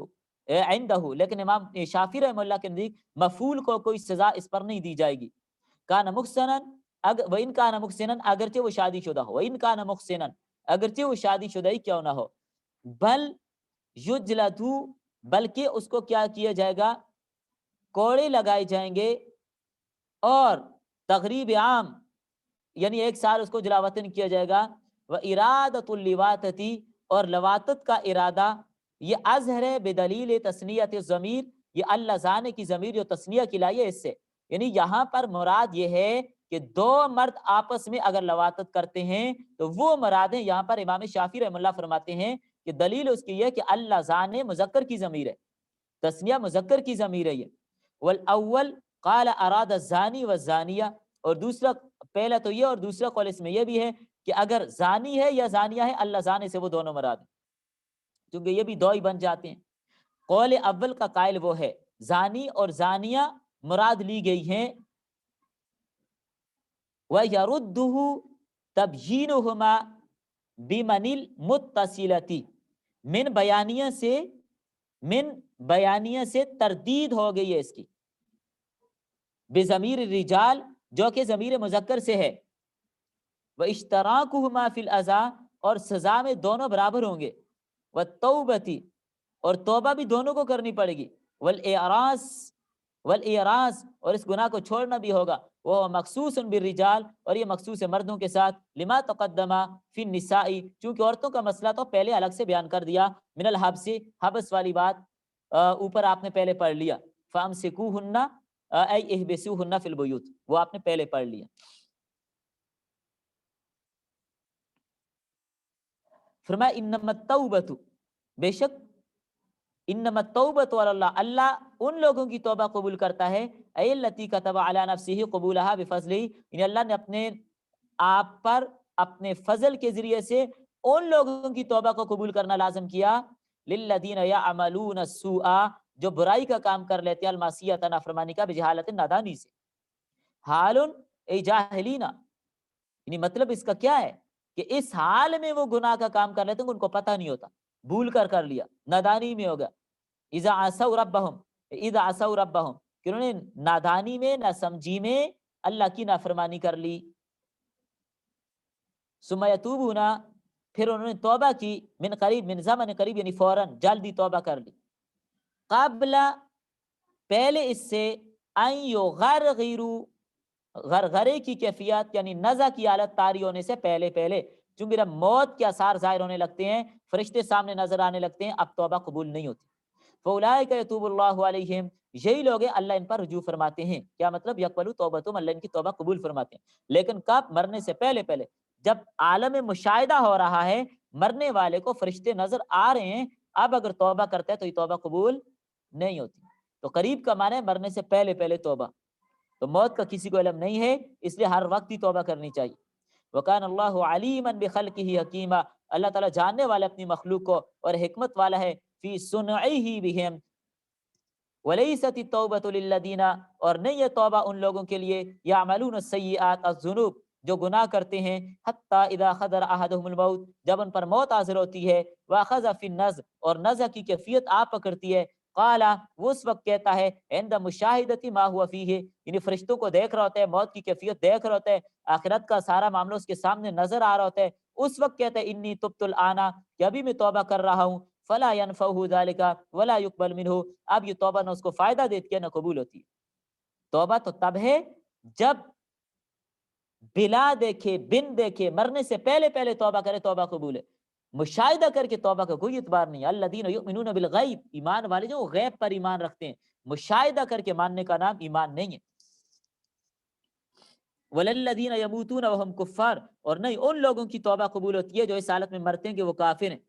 عندہ، لیکن امام شافعی رحمہ اللہ کے نزدیک مفعول کو کوئی سزا اس پر نہیں دی جائے گی. کان محسنا، وان کان محسنا، اگرچہ وہ شادی شدہ ہو، وان کان محسنا، اگرچہ وہ شادی شدہ ہی کیوں نہ ہو، بل یجلد، بلکہ اس کو کیا کیا جائے گا، کوڑے لگائے جائیں گے، اور تغریب عام یعنی 1 سال اس کو جلاوطن کیا جائے گا. و ارادۃ اللواطۃ، اور لواطت کا ارادہ یہ اظہر بدلیل تثنیت الضمیر، یہ اللہ زانے کی ضمیر جو تثنیہ کی لائی ہے اس سے، یعنی یہاں پر مراد یہ ہے کہ 2 مرد آپس میں اگر لواطت کرتے ہیں تو وہ مراد ہیں. یہاں پر امام شافعی رحمہ اللہ فرماتے ہیں کہ دلیل اس کی یہ کہ اللہ زانے مذکر کی ضمیر ہے، تثنیہ مذکر کی ضمیر ہے یہ. والاول قال اراد الزانی والزانیہ، اور دوسرا، پہلا تو یہ اور دوسرا قول اس میں یہ بھی ہے کہ اگر زانی ہے یا زانیہ ہے، اللہ زانے سے وہ دونوں مراد ہیں، کیونکہ یہ بھی 2 ہی بن جاتے ہیں. قول اول کا قائل وہ ہے زانی اور زانیہ مراد لی گئی ہیں. وَيَرُدُّهُ تَبْيِينُهُمَا بِمَنِ الْمُتَّصِلَةِ، من بیانیہ سے تردید ہو گئی ہے اس کی، بضمیر الرجال، جو کہ ضمیر مذکر سے ہے. وَاشْتَرَاكُهُمَا فِي الْأَذَى، اور سزا میں دونوں برابر ہوں گے. وَالتَّوْبَةِ، اور توبہ بھی دونوں کو کرنی پڑے گی. والإعراض، اور اس گناہ کو چھوڑنا بھی ہوگا. وہ مخصوص بالرجال، اور یہ مخصوص ہے مردوں کے ساتھ. لما تقدم فی النساء، چونکہ عورتوں کا مسئلہ تو پہلے الگ سے بیان کر دیا. من الحبس، حبس والی بات اوپر آپ نے پہلے پڑھ لیا. فامسکوہن ای احبسوہن فی البیوت، وہ آپ نے پہلے پڑھ لیا. فرمایا انما التوبۃ، بے شک انما التوبۃ علی اللہ، اللہ ان لوگوں کی توبہ قبول کرتا ہے. ای التی کتب علی نفسہ قبولہا بفضلہ، یعنی اللہ نے اپنے آپ پر اپنے فضل کے ذریعے سے ان لوگوں کی توبہ کو قبول کرنا لازم کیا. للذین یعملون السوء، جو برائی کا کام کر لیتے ہیں، المعصیۃ، نافرمانی کا، بجہالت، نادانی سے. حال ای جاہلین، یعنی مطلب اس کا کیا ہے کہ اس حال میں وہ گناہ کا کام کر لیتے ہیں، ان کو پتہ نہیں ہوتا، بھول کر لیا، نادانی میں ہوگا. اذا عصوا ربهم، کہ انہوں نے نادانی میں، نہ سمجھی میں اللہ کی نافرمانی کر لی. ثم یتوبون، پھر انہوں نے توبہ کی، من قریب، من زمن قریب، یعنی فوراً، جلدی توبہ کر لی. قبل، پہلے اس سے، ان یغرغروا، غرغرے کی کیفیت یعنی نزع کی حالت طاری ہونے سے پہلے، چونکہ جب موت کے آثار ظاہر ہونے لگتے ہیں، فرشتے سامنے نظر آنے لگتے ہیں، اب توبہ قبول نہیں ہوتی. فاولئک یتوب اللہ علیہم، یہی لوگ ہیں اللہ ان پر رجوع فرماتے ہیں. کیا مطلب؟ یقبلوا توبتہم، اللہ ان کی توبہ قبول فرماتے ہیں. لیکن کب؟ مرنے سے پہلے، جب عالم مشاہدہ ہو رہا ہے، مرنے والے کو فرشتے نظر آ رہے ہیں، اب اگر توبہ کرتا ہے تو یہ توبہ قبول نہیں ہوتی. تو قریب کا معنی ہے مرنے سے پہلے توبہ. تو موت کا کسی کو علم نہیں ہے، اس لیے ہر وقت ہی توبہ کرنی چاہیے. وَكَانَ اللَّهُ عَلِيمًا بِخَلْقِهِ حَكِيمًا، اللہ تعالیٰ جاننے والا اپنی مخلوق کو اور حکمت والا ہے. فی صُنْعِهِ بِهِمْ وَلَيْسَتِ التَّوْبَةُ لِلَّذِينَ، اور نہیں ہے توبہ ان لوگوں کے لیے، يَعْمَلُونَ السَّيِّئَاتِ، الذُّنُوب، جو گناہ کرتے ہیں، حَتَّى إِذَا حَضَرَ أَحَدَهُمُ الْمَوْتُ، جب ان پر موت حاضر ہوتی ہے، وَأَخَذَ فِي النَّزْعِ، اور نزع کی کیفیت آپ پکڑتی ہے. قال، وہ اس وقت کہتا ہے، عند مشاہدتی ما ہوا فیہ، یعنی فرشتوں کو دیکھ رہا ہوتا ہے، موت کی کیفیت دیکھ رہا ہوتا ہے، آخرت کا سارا معاملہ اس کے سامنے نظر آ رہا ہوتا ہے. اس وقت کہتا ہے انی تبت الآن، کہ ابھی میں توبہ کر رہا ہوں. فلا ينفعه ذلك ولا يقبل منه، اب یہ توبہ نہ اس کو فائدہ دیتی ہے نہ قبول ہوتی ہے. توبہ تو تب ہے جب بلا دیکھے، بن دیکھے، مرنے سے پہلے توبہ کرے، توبہ قبول ہے. مشاہدہ کر کے توبہ کا کوئی اعتبار نہیں. الذین یؤمنون بالغیب، ایمان والے جو غیب پر ایمان رکھتے ہیں، مشاہدہ کر کے ماننے کا نام ایمان نہیں ہے. وللذین یموتون وهم کفار، اور نہیں ان لوگوں کی توبہ قبول ہوتی ہے جو اس حالت میں مرتے ہیں کہ وہ کافر ہیں.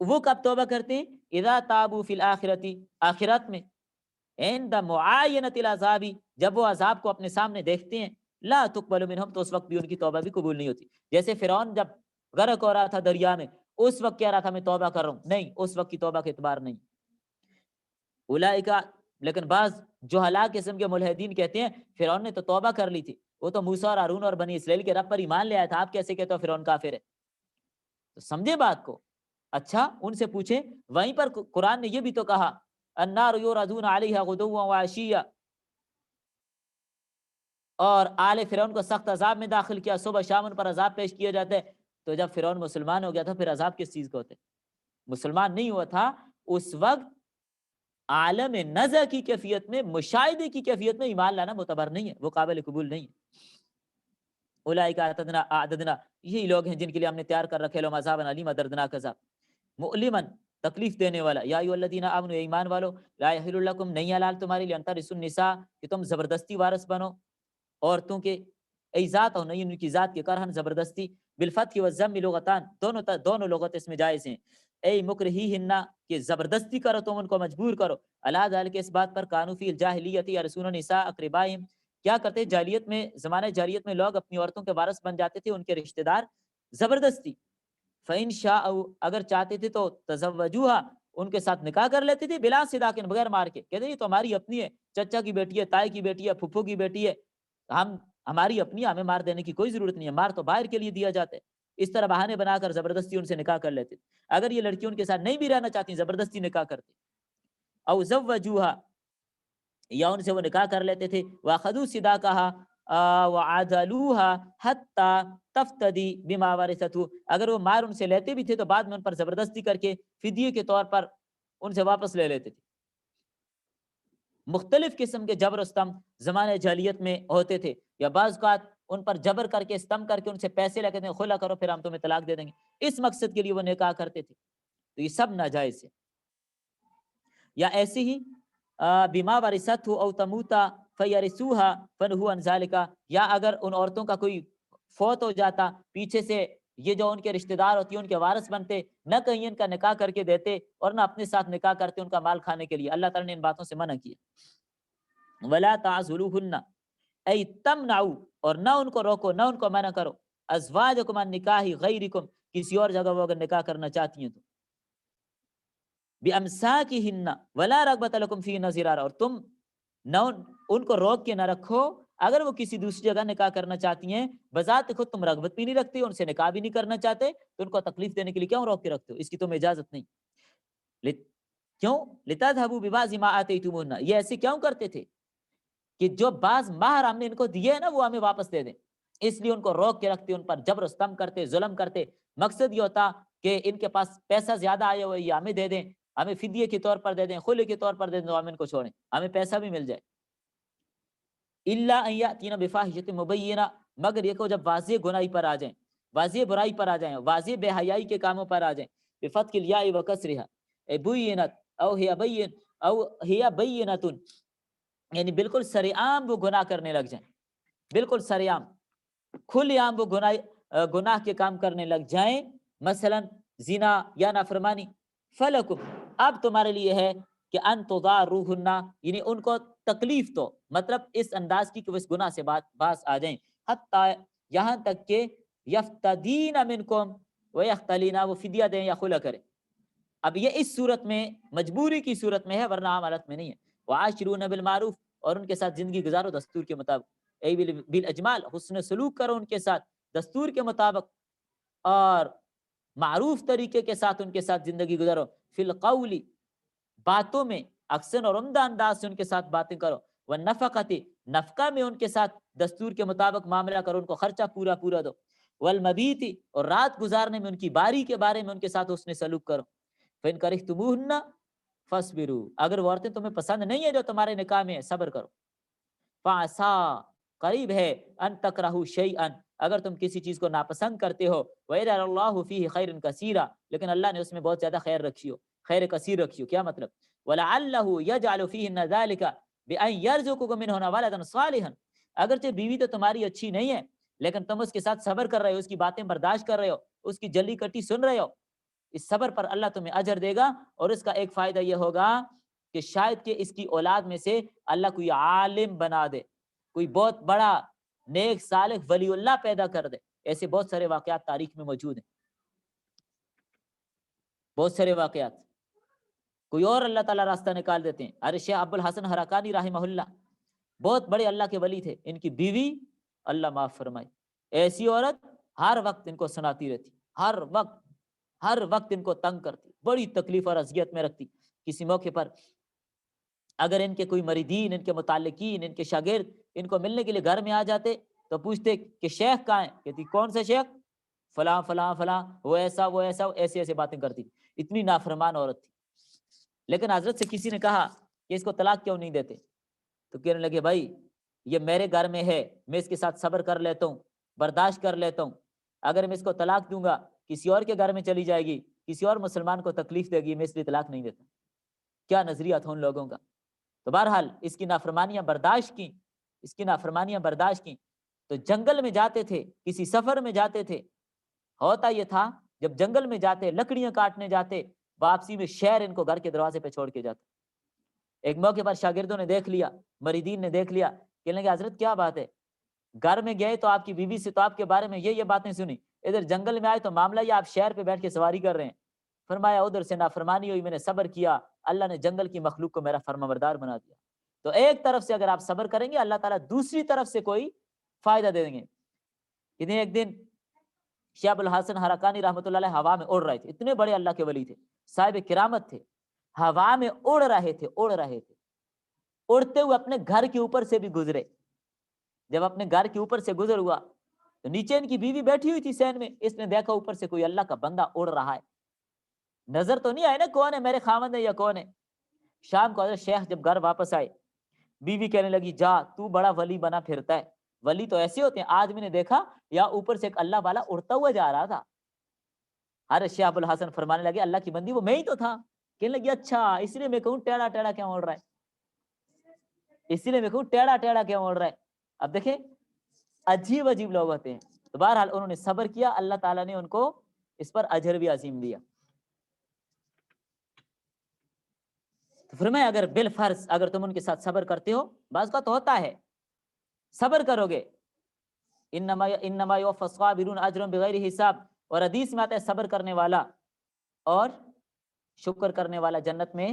وہ کب توبہ کرتے ہیں؟ اذا تابوا فی الآخرۃ، آخرت میں، عند معاینۃ العذاب، جب وہ عذاب کو اپنے سامنے دیکھتے ہیں. لا تقبل منہم، تو اس وقت بھی ان کی توبہ بھی قبول نہیں ہوتی. جیسے فرعون جب غرق ہو رہا تھا دریا میں، اس وقت کہہ رہا تھا میں توبہ کر رہا ہوں، نہیں، اس وقت کی توبہ کا اعتبار نہیں۔ اولئکا، لیکن بعض جو ہلاک قسم کے ملحدین کہتے ہیں فرعون نے تو توبہ کر لی تھی، وہ تو موسیٰ اور ہارون اور بنی اسرائیل کے رب پر ایمان لے آیا تھا، آپ کیسے کہتے ہو فرعون کافر ہے؟ تو سمجھے بات کو۔ اچھا ان سے پوچھیں، وہیں پر قرآن نے یہ بھی تو کہا النار یعرضون علیہا غدوا وعشیا، اور آل فرعون کو سخت عذاب میں داخل کیا، صبح شام ان پر عذاب پیش کیا جاتا ہے۔ تو جب فرعون مسلمان ہو گیا تھا پھر عذاب کس چیز کو ہوتے؟ مسلمان نہیں ہوا تھا اس وقت عالم نظر کی کیفیت میں، مشاہدے کی کیفیت میں ایمان لانا معتبر نہیں ہے، وہ قابل قبول نہیں ہے۔ اولئک اعتدنا، یہی لوگ ہیں جن کے لیے ہم نے تیار کر رکھے لهم عذابا الیما، دردناک عذاب، مؤلما، تکلیف دینے والا۔ یا ایھا الذین آمنوا، ایمان والو، لا یحل لکم، نہیں حلال تمہارے لیے ان ترثوا النساء، کہ تم زبردستی وارث بنو عورتوں کے، ای ذات اور نہیں ان کی ذات کے، کرہن زبردستی، بالفتح والضم لغتان، دونوں لغت اس میں جائز ہیں، ای مکرہیہن، کہ زبردستی کرو تم ان کو، مجبور کرو، الا ذلک، اس بات پر، کانوا فی الجاہلیۃ یرثون النساء اقربائہم، کیا کرتے جاہلیت میں، زمانہ جاہلیت میں لوگ اپنی عورتوں کے وارث بن جاتے تھے، ان کے رشتہ دار، زبردستی۔ فَإِن شَاءُوا، اگر چاہتے تھے تو تزوجوها، ان کے ساتھ نکاح کر لیتے تھے، بلا صداقن، بغیر مار کے، کہتے ہیں یہ تو ہماری اپنی ہے، چچا کی بیٹی ہے، تائی کی بیٹی ہے، پھپھو کی بیٹی ہے، ہماری اپنی ہے، ہمیں مار دینے کی کوئی ضرورت نہیں ہے، مار تو باہر کے لیے دیا جاتا ہے۔ اس طرح بہانے بنا کر زبردستی ان سے نکاح کر لیتے، اگر یہ لڑکی ان کے ساتھ نہیں بھی رہنا چاہتی زبردستی نکاح کرتے۔ او زوجوها، یا ان سے وہ نکاح کر لیتے تھے، واخذوا صداقها وعدلوها حتى تفتدی بما ورثته، اگر وہ مار ان سے لیتے بھی تھے تو بعد میں ان پر زبردستی کر کے فدیے کے طور پر ان سے واپس لے لیتے تھے۔ مختلف قسم کے جبر و ستم زمانے جاہلیت میں ہوتے تھے، یا بعض اوقات ان پر جبر کر کے، ستم کر کے ان سے پیسے لے کے خلا کرو پھر ہم تمہیں طلاق دے دیں گے، اس مقصد کے لیے وہ نکاح کرتے تھے، تو یہ سب ناجائز ہے۔ یا ایسے ہی بما ورثت او تموتا فیرثوها فنهوا عن ذلك، یا اگر ان عورتوں کا کوئی فوت ہو جاتا پیچھے سے، یہ جو ان کے رشتہ دار ہوتی ہیں ان کے وارث بنتے، نہ کہیں ان کا نکاح کر کے دیتے اور نہ اپنے ساتھ نکاح کرتے ان کا مال کھانے کے لیے، اللہ تعالیٰ نے ان باتوں سے منع کیا۔ ولا تعذلوهن، ای تمنعوا، اور نہ ان کو روکو، نہ ان کو منع کرو، ازواجکم عن نکاح غیرکم، کسی اور جگہ وہ اگر نکاح کرنا چاہتی ہیں تو، بامساکہن ولا رغبۃ لکم فی نظرار، اور تم نہ ان کو روک کے نہ رکھو، اگر وہ کسی دوسری جگہ نکاح کرنا چاہتی ہیں، بذات خود تم رغبت بھی نہیں رکھتے، ان سے نکاح بھی نہیں کرنا چاہتے، تو ان کو تکلیف دینے کے لیے کیوں روک کے رکھتے ہو؟ اس کی تمہیں اجازت نہیں۔ کیوں؟ لتذهبوا ببعض ما آتیتموہن، یہ ایسے کیوں کرتے تھے کہ جو بعض مہر ہم نے ان کو دیے ہیں نا وہ ہمیں واپس دے دیں، اس لیے ان کو روک کے رکھتے، ان پر جبر و ستم کرتے، ظلم کرتے۔ مقصد یہ ہوتا کہ ان کے پاس پیسہ زیادہ آیا ہوا ہے، یہ ہمیں دے دیں، ہمیں فدیے کے طور پر دے دیں، خلع کے طور پر دے دیں، تو ہم ان کو چھوڑیں، ہمیں پیسہ بھی مل جائے۔ الا ان یاتین بفاحشۃ مبینہ، مگر یہ کہ جب واضح گناہی پر آ جائیں، واضح برائی پر آ جائیں، واضح بے حیائی کے کاموں پر آ جائیں، بفتح الیاء وکسرها، بینت او ہی بین او ہی بینۃ، یعنی بالکل سرعام وہ گناہ کرنے لگ جائیں، بالکل سرعام کھلے عام وہ گناہ کے کام کرنے لگ جائیں، مثلا زنا یا نافرمانی، فلکم، اب تمہارے لیے ہے کہ ان تضاروہن، یعنی ان کو تکلیف تو، مطلب اس انداز کی کہ وہ اس گناہ سے باز آ جائیں، حتی، یہاں تک کہ یفتدین منکم ویختلینا، وہ فدیہ دیں یا خلع کریں۔ اب یہ اس صورت میں مجبوری کی صورت میں ہے، ورنہ عام حالت میں نہیں ہے۔ وعاشرون بالمعروف، اور ان کے ساتھ زندگی گزارو دستور کے مطابق، ای بالاجمال، حسن سلوک کرو ان کے ساتھ دستور کے مطابق، اور معروف طریقے کے ساتھ ان کے ساتھ زندگی گزارو، فی القول، باتوں میں احسن اور عمدہ انداز سے ان کے ساتھ باتیں کرو، والنفقۃ، نفقہ میں ان کے ساتھ دستور کے مطابق معاملہ کرو، ان کو خرچہ پورا پورا دو، والمبیت، اور رات گزارنے میں ان کی باری کے بارے میں ان کے ساتھ حسن سلوک کرو، فإن کرہتموہن فاصبروا، اگر وہ عورتیں تمہیں پسند نہیں ہے جو تمہارے نکاح میں ہے، صبر کرو، فعسا، قریب ہے، ان تکرہوا شیئا، اگر تم کسی چیز کو ناپسند کرتے ہو، وَيَجْعَلَ اللَّهُ فِيهِ خَيْرًا كَثِيرًا، لیکن اللہ نے اس میں بہت زیادہ خیر رکھی ہو، خیر کثیر رکھی ہو، کیا مطلب؟ وَلَعَلَّهُ يَجْعَلُ فِيهِنَّ ذَلِكَ بِأَن يَرْزُقُكُم مِّنْهُنَّ وَلَدًا صَالِحًا، اگرچہ بیوی تو تمہاری اچھی نہیں ہے لیکن تم اس کے ساتھ صبر کر رہے ہو، اس کی باتیں برداشت کر رہے ہو، اس کی جلی کٹی سن رہے ہو، اس صبر پر اللہ تمہیں اجر دے گا، اور اس کا ایک فائدہ یہ ہوگا کہ شاید کہ اس کی اولاد میں سے اللہ کوئی عالم بنا دے، کوئی بہت بڑا نیک صالح ولی اللہ پیدا کر دے، ایسے بہت سارے واقعات تاریخ میں موجود ہیں۔ بہت سارے واقعات. کوئی اور اللہ تعالیٰ راستہ نکال دیتے ہیں. ارے شیخ ابو الحسن حرکانی رحمہ اللہ بہت بڑے اللہ کے ولی تھے. ان کی بیوی اللہ معاف فرمائے ایسی عورت ہر وقت ان کو سناتی رہتی, ہر وقت ان کو تنگ کرتی, بڑی تکلیف اور اذیت میں رکھتی. کسی موقع پر اگر ان کے کوئی مریدین, ان کے متعلقین, ان کے شاگرد ان کو ملنے کے لیے گھر میں آ جاتے تو پوچھتے کہ شیخ کہاں ہیں؟ کہتی کون سے شیخ؟ فلاں فلاں فلاں, وہ ایسا ایسے ایسے باتیں کرتی. اتنی نافرمان عورت تھی. لیکن حضرت سے کسی نے کہا کہ اس کو طلاق کیوں نہیں دیتے؟ تو کہنے لگے بھائی یہ میرے گھر میں ہے, میں اس کے ساتھ صبر کر لیتا ہوں, برداشت کر لیتا ہوں. اگر میں اس کو طلاق دوں گا کسی اور کے گھر میں چلی جائے گی, کسی اور مسلمان کو تکلیف دے گی, میں اس لیے طلاق نہیں دیتا. کیا نظریہ تھا ان لوگوں کا. تو بہرحال اس کی نافرمانیاں برداشت کی. تو جنگل میں جاتے تھے, کسی سفر میں جاتے تھے. ہوتا یہ تھا جب جنگل میں جاتے, لکڑیاں کاٹنے جاتے, واپسی میں شہر ان کو گھر کے دروازے پہ چھوڑ کے جاتے. ایک موقع پر شاگردوں نے دیکھ لیا, مریدین نے دیکھ لیا, کہنے لگے حضرت کیا بات ہے, گھر میں گئے تو آپ کی بیوی سے تو آپ کے بارے میں یہ باتیں سنی, ادھر جنگل میں آئے تو معاملہ یہ آپ شہر پہ بیٹھ کے سواری کر رہے ہیں. فرمایا ادھر سے نافرمانی ہوئی, میں نے صبر کیا, اللہ نے جنگل کی مخلوق کو میرا فرمانبردار بنا دیا. تو ایک طرف سے اگر آپ صبر کریں گے اللہ تعالیٰ دوسری طرف سے کوئی فائدہ دے دیں گے. انہیں ایک دن شیخ ابو الحسن حرکانی رحمۃ اللہ علیہ ہوا میں اڑ رہے تھے. اتنے بڑے اللہ کے ولی تھے, صاحب کرامت تھے. ہوا میں اڑ رہے تھے, اڑتے ہوئے اپنے گھر کے اوپر سے بھی گزرے. جب اپنے گھر کے اوپر سے گزر ہوا تو نیچے ان کی بیوی بیٹھی ہوئی تھی سین میں. اس نے دیکھا اوپر سے کوئی اللہ کا بندہ اڑ رہا ہے. نظر تو نہیں آئے نا کون ہے, میرے خاوند ہے یا کون ہے. شام کو حضرت شیخ جب گھر واپس آئے, بیوی کہنے لگی جا تو بڑا ولی بنا پھرتا ہے. ولی تو ایسے ہوتے ہیں, آج میں نے دیکھا یا اوپر سے ایک اللہ والا اڑتا ہوا جا رہا تھا. حضرت شیخ ابو الحسن فرمانے لگے اللہ کی بندی وہ میں ہی تو تھا. کہنے لگی اچھا, اس لیے میں کہوں ٹیڑھا ٹیڑھا کیوں اڑ رہا ہے, اسی لیے میں کہوں ٹیڑھا ٹیڑھا کیوں اڑ رہا ہے. اب دیکھیں عجیب لوگ ہوتے ہیں. تو بہرحال انہوں نے صبر کیا, اللہ تعالیٰ نے ان کو اس پر اجر بھی عظیم دیا. تو فرمایا اگر بالفرض اگر تم ان کے ساتھ صبر کرتے ہو, بعض کا تو ہوتا ہے صبر کرو گے, انما یوفی الصابرون اجرهم بغیر حساب. اور حدیث میں آتا ہے صبر کرنے والا اور شکر کرنے والا جنت میں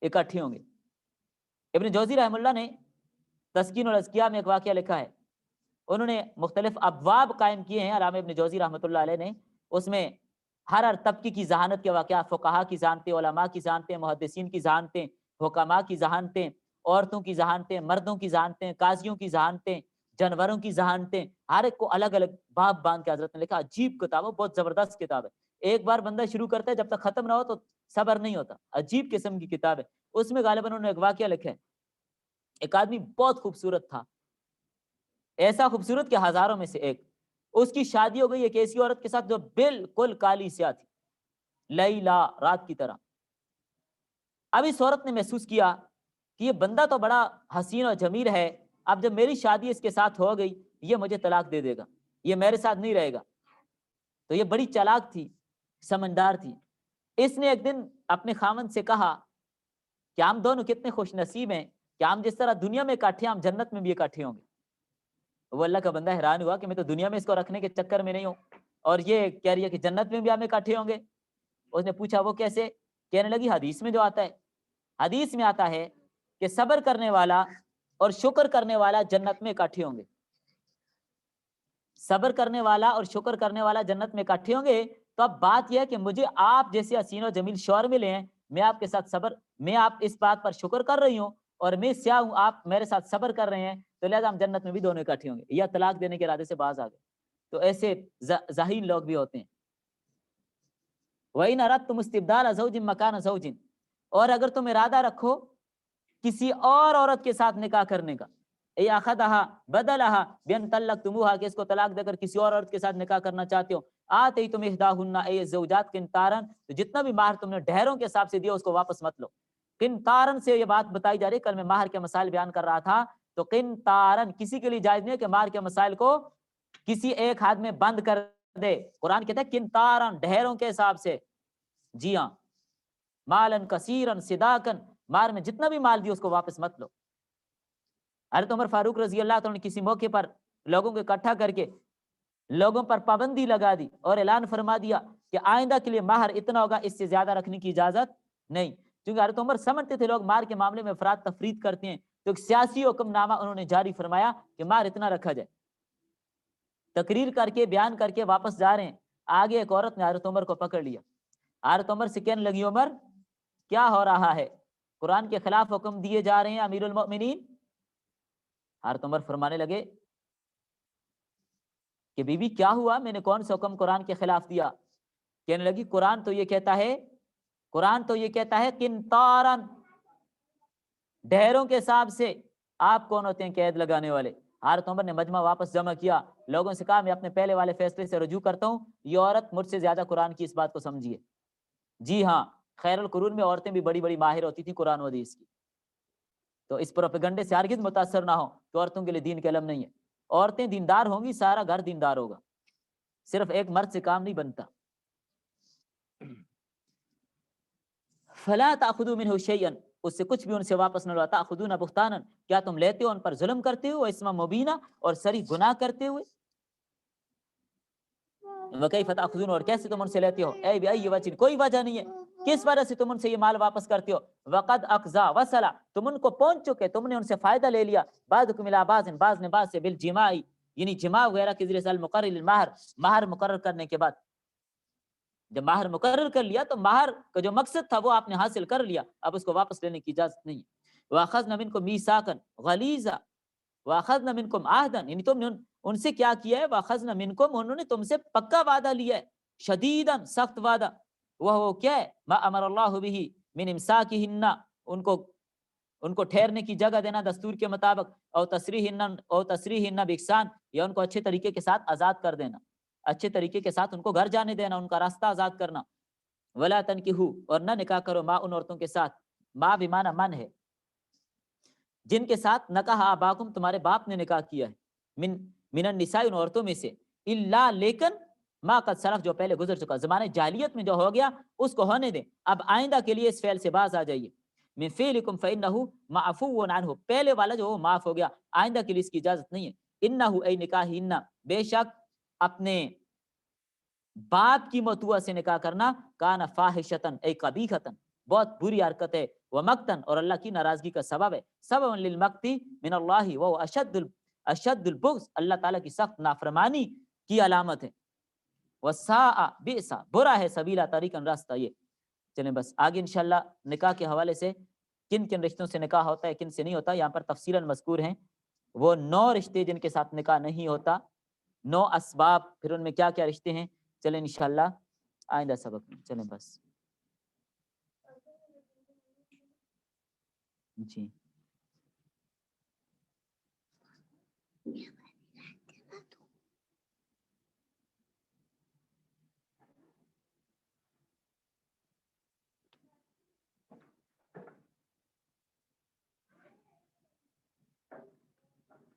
اکٹھے ہوں گے. ابن جوزی رحم اللہ نے تسکین الاذکیاء میں ایک واقعہ لکھا ہے. انہوں نے مختلف ابواب قائم کیے ہیں علامہ ابن جوزی رحمۃ اللہ علیہ نے. اس میں ہر طبقے کی ذہانت کے واقعات, فقہا کی ذہانتیں, علماء کی ذہانتیں, محدثین کی ذہانتیں, حکماء کی ذہانتیں, عورتوں کی ذہانتیں, مردوں کی ذہانتیں, قاضیوں کی ذہانتیں, جانوروں کی ذہانتیں, ہر ایک کو الگ الگ باب باندھ کے حضرت نے لکھا. عجیب کتاب ہے, بہت زبردست کتاب ہے. ایک بار بندہ شروع کرتا ہے جب تک ختم نہ ہو تو صبر نہیں ہوتا. عجیب قسم کی کتاب ہے. اس میں غالباً انہوں نے ایک واقعہ لکھا ہے. ایک آدمی بہت خوبصورت تھا, ایسا خوبصورت کہ ہزاروں میں سے ایک. اس کی شادی ہو گئی ایک ایسی عورت کے ساتھ جو بالکل کالی سیاہ تھی, لیلا, رات کی طرح. اب اس عورت نے محسوس کیا کہ یہ بندہ تو بڑا حسین اور جمیل ہے, اب جب میری شادی اس کے ساتھ ہو گئی یہ مجھے طلاق دے دے گا, یہ میرے ساتھ نہیں رہے گا. تو یہ بڑی چالاک تھی, سمجھدار تھی. اس نے ایک دن اپنے خاوند سے کہا کہ ہم دونوں کتنے خوش نصیب ہیں کہ ہم جس طرح دنیا میں اکٹھے ہم جنت میں بھی اکٹھے ہوں گے. وہ اللہ کا بندہ حیران ہوا کہ میں تو دنیا میں اس کو رکھنے کے چکر میں نہیں ہوں, اور یہ کہہ رہی ہے کہ جنت میں بھی ہم اکٹھے ہوں گے. اس نے پوچھا وہ کیسے؟ کہنے لگی حدیث میں جو آتا ہے, حدیث میں آتا ہے کہ صبر کرنے والا اور شکر کرنے والا جنت میں اکٹھے ہوں گے. صبر کرنے والا اور شکر کرنے والا جنت میں اکٹھے ہوں گے. تو اب بات یہ ہے کہ مجھے آپ جیسے حسین و جمیل شوہر ملے ہیں, میں آپ کے ساتھ صبر, میں آپ اس بات پر شکر کر رہی ہوں, اور میں سیاہ ہوں, آپ میرے ساتھ صبر کر رہے ہیں, تو لہٰذا ہم جنت میں بھی دونوں اکٹھے ہوں گے. یا طلاق دینے کے ارادے سے باز آ گئے. تو ایسے ذہین لوگ بھی ہوتے ہیں. وَإِنْ أَرَدْتُمُ اسْتِبْدَالَ زَوْجٍ مَكَانَ زَوْجٍ, اور اگر تم ارادہ رکھو کسی اور عورت کے ساتھ نکاح کرنے کا, أَخَذَهَا بَدَلَهَا بِأَنْ طَلَّقْتُمُوهَا, کہ اس کو طلاق دے کر کسی اور عورت کے ساتھ نکاح کرنا چاہتے ہو, آتَيْتُمْ إِحْدَاهُنَّ أَيَّ الزَّوْجَاتِ قِنْطَارًا, تو جتنا بھی مہر تم نے ڈھیروں کے حساب سے دیا اس کو واپس مت لو. قنطارن سے یہ بات بتائی جا رہی ہے. کل میں مہر کے مسائل بیان کر رہا تھا, تو قنطارن کسی کے لیے جائز نہیں ہے کہ مہر کے مسائل کو کسی ایک ہاتھ میں بند کر دے. قرآن کہتا ہے قنطارن, ڈھیروں کے حساب سے. جی ہاں, مالن کثیرن صداقن, مہر میں جتنا بھی مال دیا اس کو واپس مت لو. حضرت عمر فاروق رضی اللہ عنہ نے کسی موقع پر لوگوں کو اکٹھا کر کے لوگوں پر پابندی لگا دی اور اعلان فرما دیا کہ آئندہ کے لیے مہر اتنا ہوگا، اس سے زیادہ رکھنے کی اجازت نہیں، کیونکہ حضرت عمر سمجھتے تھے لوگ مہر کے معاملے میں افراط تفریط کرتے ہیں، تو ایک سیاسی حکم نامہ انہوں نے جاری فرمایا کہ مہر اتنا رکھا جائے۔ تقریر کر کے بیان کر کے واپس جا رہے ہیں، آگے ایک عورت نے حضرت عمر کو پکڑ لیا، حضرت عمر سے کہنے لگی عمر کیا ہو رہا ہے، قرآن کے خلاف حکم دیے جا رہے ہیں امیر المؤمنین۔ حضرت عمر فرمانے لگے کہ بی بی کیا ہوا، میں نے کون سا حکم قرآن کے خلاف دیا؟ کہنے لگی قرآن تو یہ کہتا ہے قنطارن، ڈھیروں کے حساب سے آپ کون ہوتے ہیں قید لگانے والے؟ حضرت عمر نے مجمع واپس جمع کیا، لوگوں سے کہا میں اپنے پہلے والے فیصلے سے رجوع کرتا ہوں، یہ عورت مجھ سے زیادہ قرآن کی اس بات کو سمجھیے۔ جی ہاں، خیر القرون میں عورتیں بھی بڑی بڑی ماہر ہوتی تھیں قرآن و حدیث کی، تو اس پروپیگنڈے سے ہرگز متاثر نہ ہو کہ عورتوں کے لیے دین کا علم نہیں ہے۔ عورتیں دیندار ہوں گی، سارا گھر دیندار ہوگا، صرف ایک مرد سے کام نہیں بنتا۔ فلا تاخذوا منه شيئا، اس سے کچھ بھی ان سے واپس نہ لو، تاخذون بہتانا، کیا تم لیتے ہو ان پر ظلم کرتے ہو، اسما مبینہ، اور سری گناہ کرتے ہوئے۔ وکیف تاخذون، اور کیسے تم ان سے لیتے ہو، اے بأي وجہ، کوئی وجہ نہیں ہے، کس وجہ سے تم ان سے یہ مال واپس کرتے ہو، وقد اقضى وصل، تم ان کو پہنچ چکے، تم نے ان سے فائدہ لے لیا، بعضکم الی بعض، بعض نے بعض سے بالجماع، یعنی جماع وغیرہ کے ذریعے سے، المقرر للمہر، مہر مقرر کرنے کے بعد، جب مہر مقرر کر لیا تو مہر کا جو مقصد تھا وہ آپ نے حاصل کر لیا، اب اس کو واپس لینے کی اجازت نہیں ہے۔ وَأَخَذْنَا مِنْكُمْ مِيثَاقًا غَلِيظًا وَأَخَذْنَا مِنْكُمْ عَهْدًا، یعنی تم نے ان سے کیا کیا ہے، وَأَخَذْنَا مِنْكُمْ، انہوں نے تم سے پکا وعدہ لیا ہے، شدیداً، سخت وعدہ، وہ کیا ہے، مَا أَمَرَ اللَّهُ بِهِ مِنْ إِمْسَاكِهِنَّ، ان کو ٹھہرنے کی جگہ دینا دستور کے مطابق، او تسریحهن بإحسان، یا ان کو اچھے طریقے کے ساتھ آزاد کر دینا، اچھے طریقے کے ساتھ ان کو گھر جانے دینا، ان کا راستہ آزاد کرنا۔ ولا تنکحوا، اور نہ نکاح کرو، ما، ان عورتوں کے ساتھ، ما بمعنی من ہے، جن کے ساتھ نکاح آباکم، تمہارے باپ نے نکاح کیا ہے، من النساء، ان عورتوں میں سے، الا، لیکن، ما قد سلف، جو پہلے گزر چکا، زمانے جاہلیت میں جو ہو گیا اس کو ہونے دیں، اب آئندہ کے لیے اس فعل سے باز آ جائیے۔ من فعلکم فإنہ معفو عنہ، پہلے والا جو وہ معاف ہو گیا، آئندہ کے لیے اس کی اجازت نہیں ہے۔ انہ، ای نکاحہن، بے شک اپنے باپ کی متوع سے نکاح کرنا، کان فاحشتن، ای قبیحتن، بہت بری حرکت ہے، ومقتن، اور اللہ کی ناراضگی کا سبب ہے، سبب للمقتی من اللہ، وہ اشد البغض، اللہ تعالیٰ کی سخت نافرمانی کی علامت ہے، وساء، بئس، برا ہے، سبیلا، طریقاً، راستہ یہ۔ چلیں بس آگے انشاءاللہ نکاح کے حوالے سے کن کن رشتوں سے نکاح ہوتا ہے، کن سے نہیں ہوتا، یہاں پر تفصیلاً مذکور ہیں، وہ 9 رشتے جن کے ساتھ نکاح نہیں ہوتا، 9 اسباب، پھر ان میں کیا کیا رشتے ہیں، چلیں انشاءاللہ آئندہ سبق میں، چلیں بس جی۔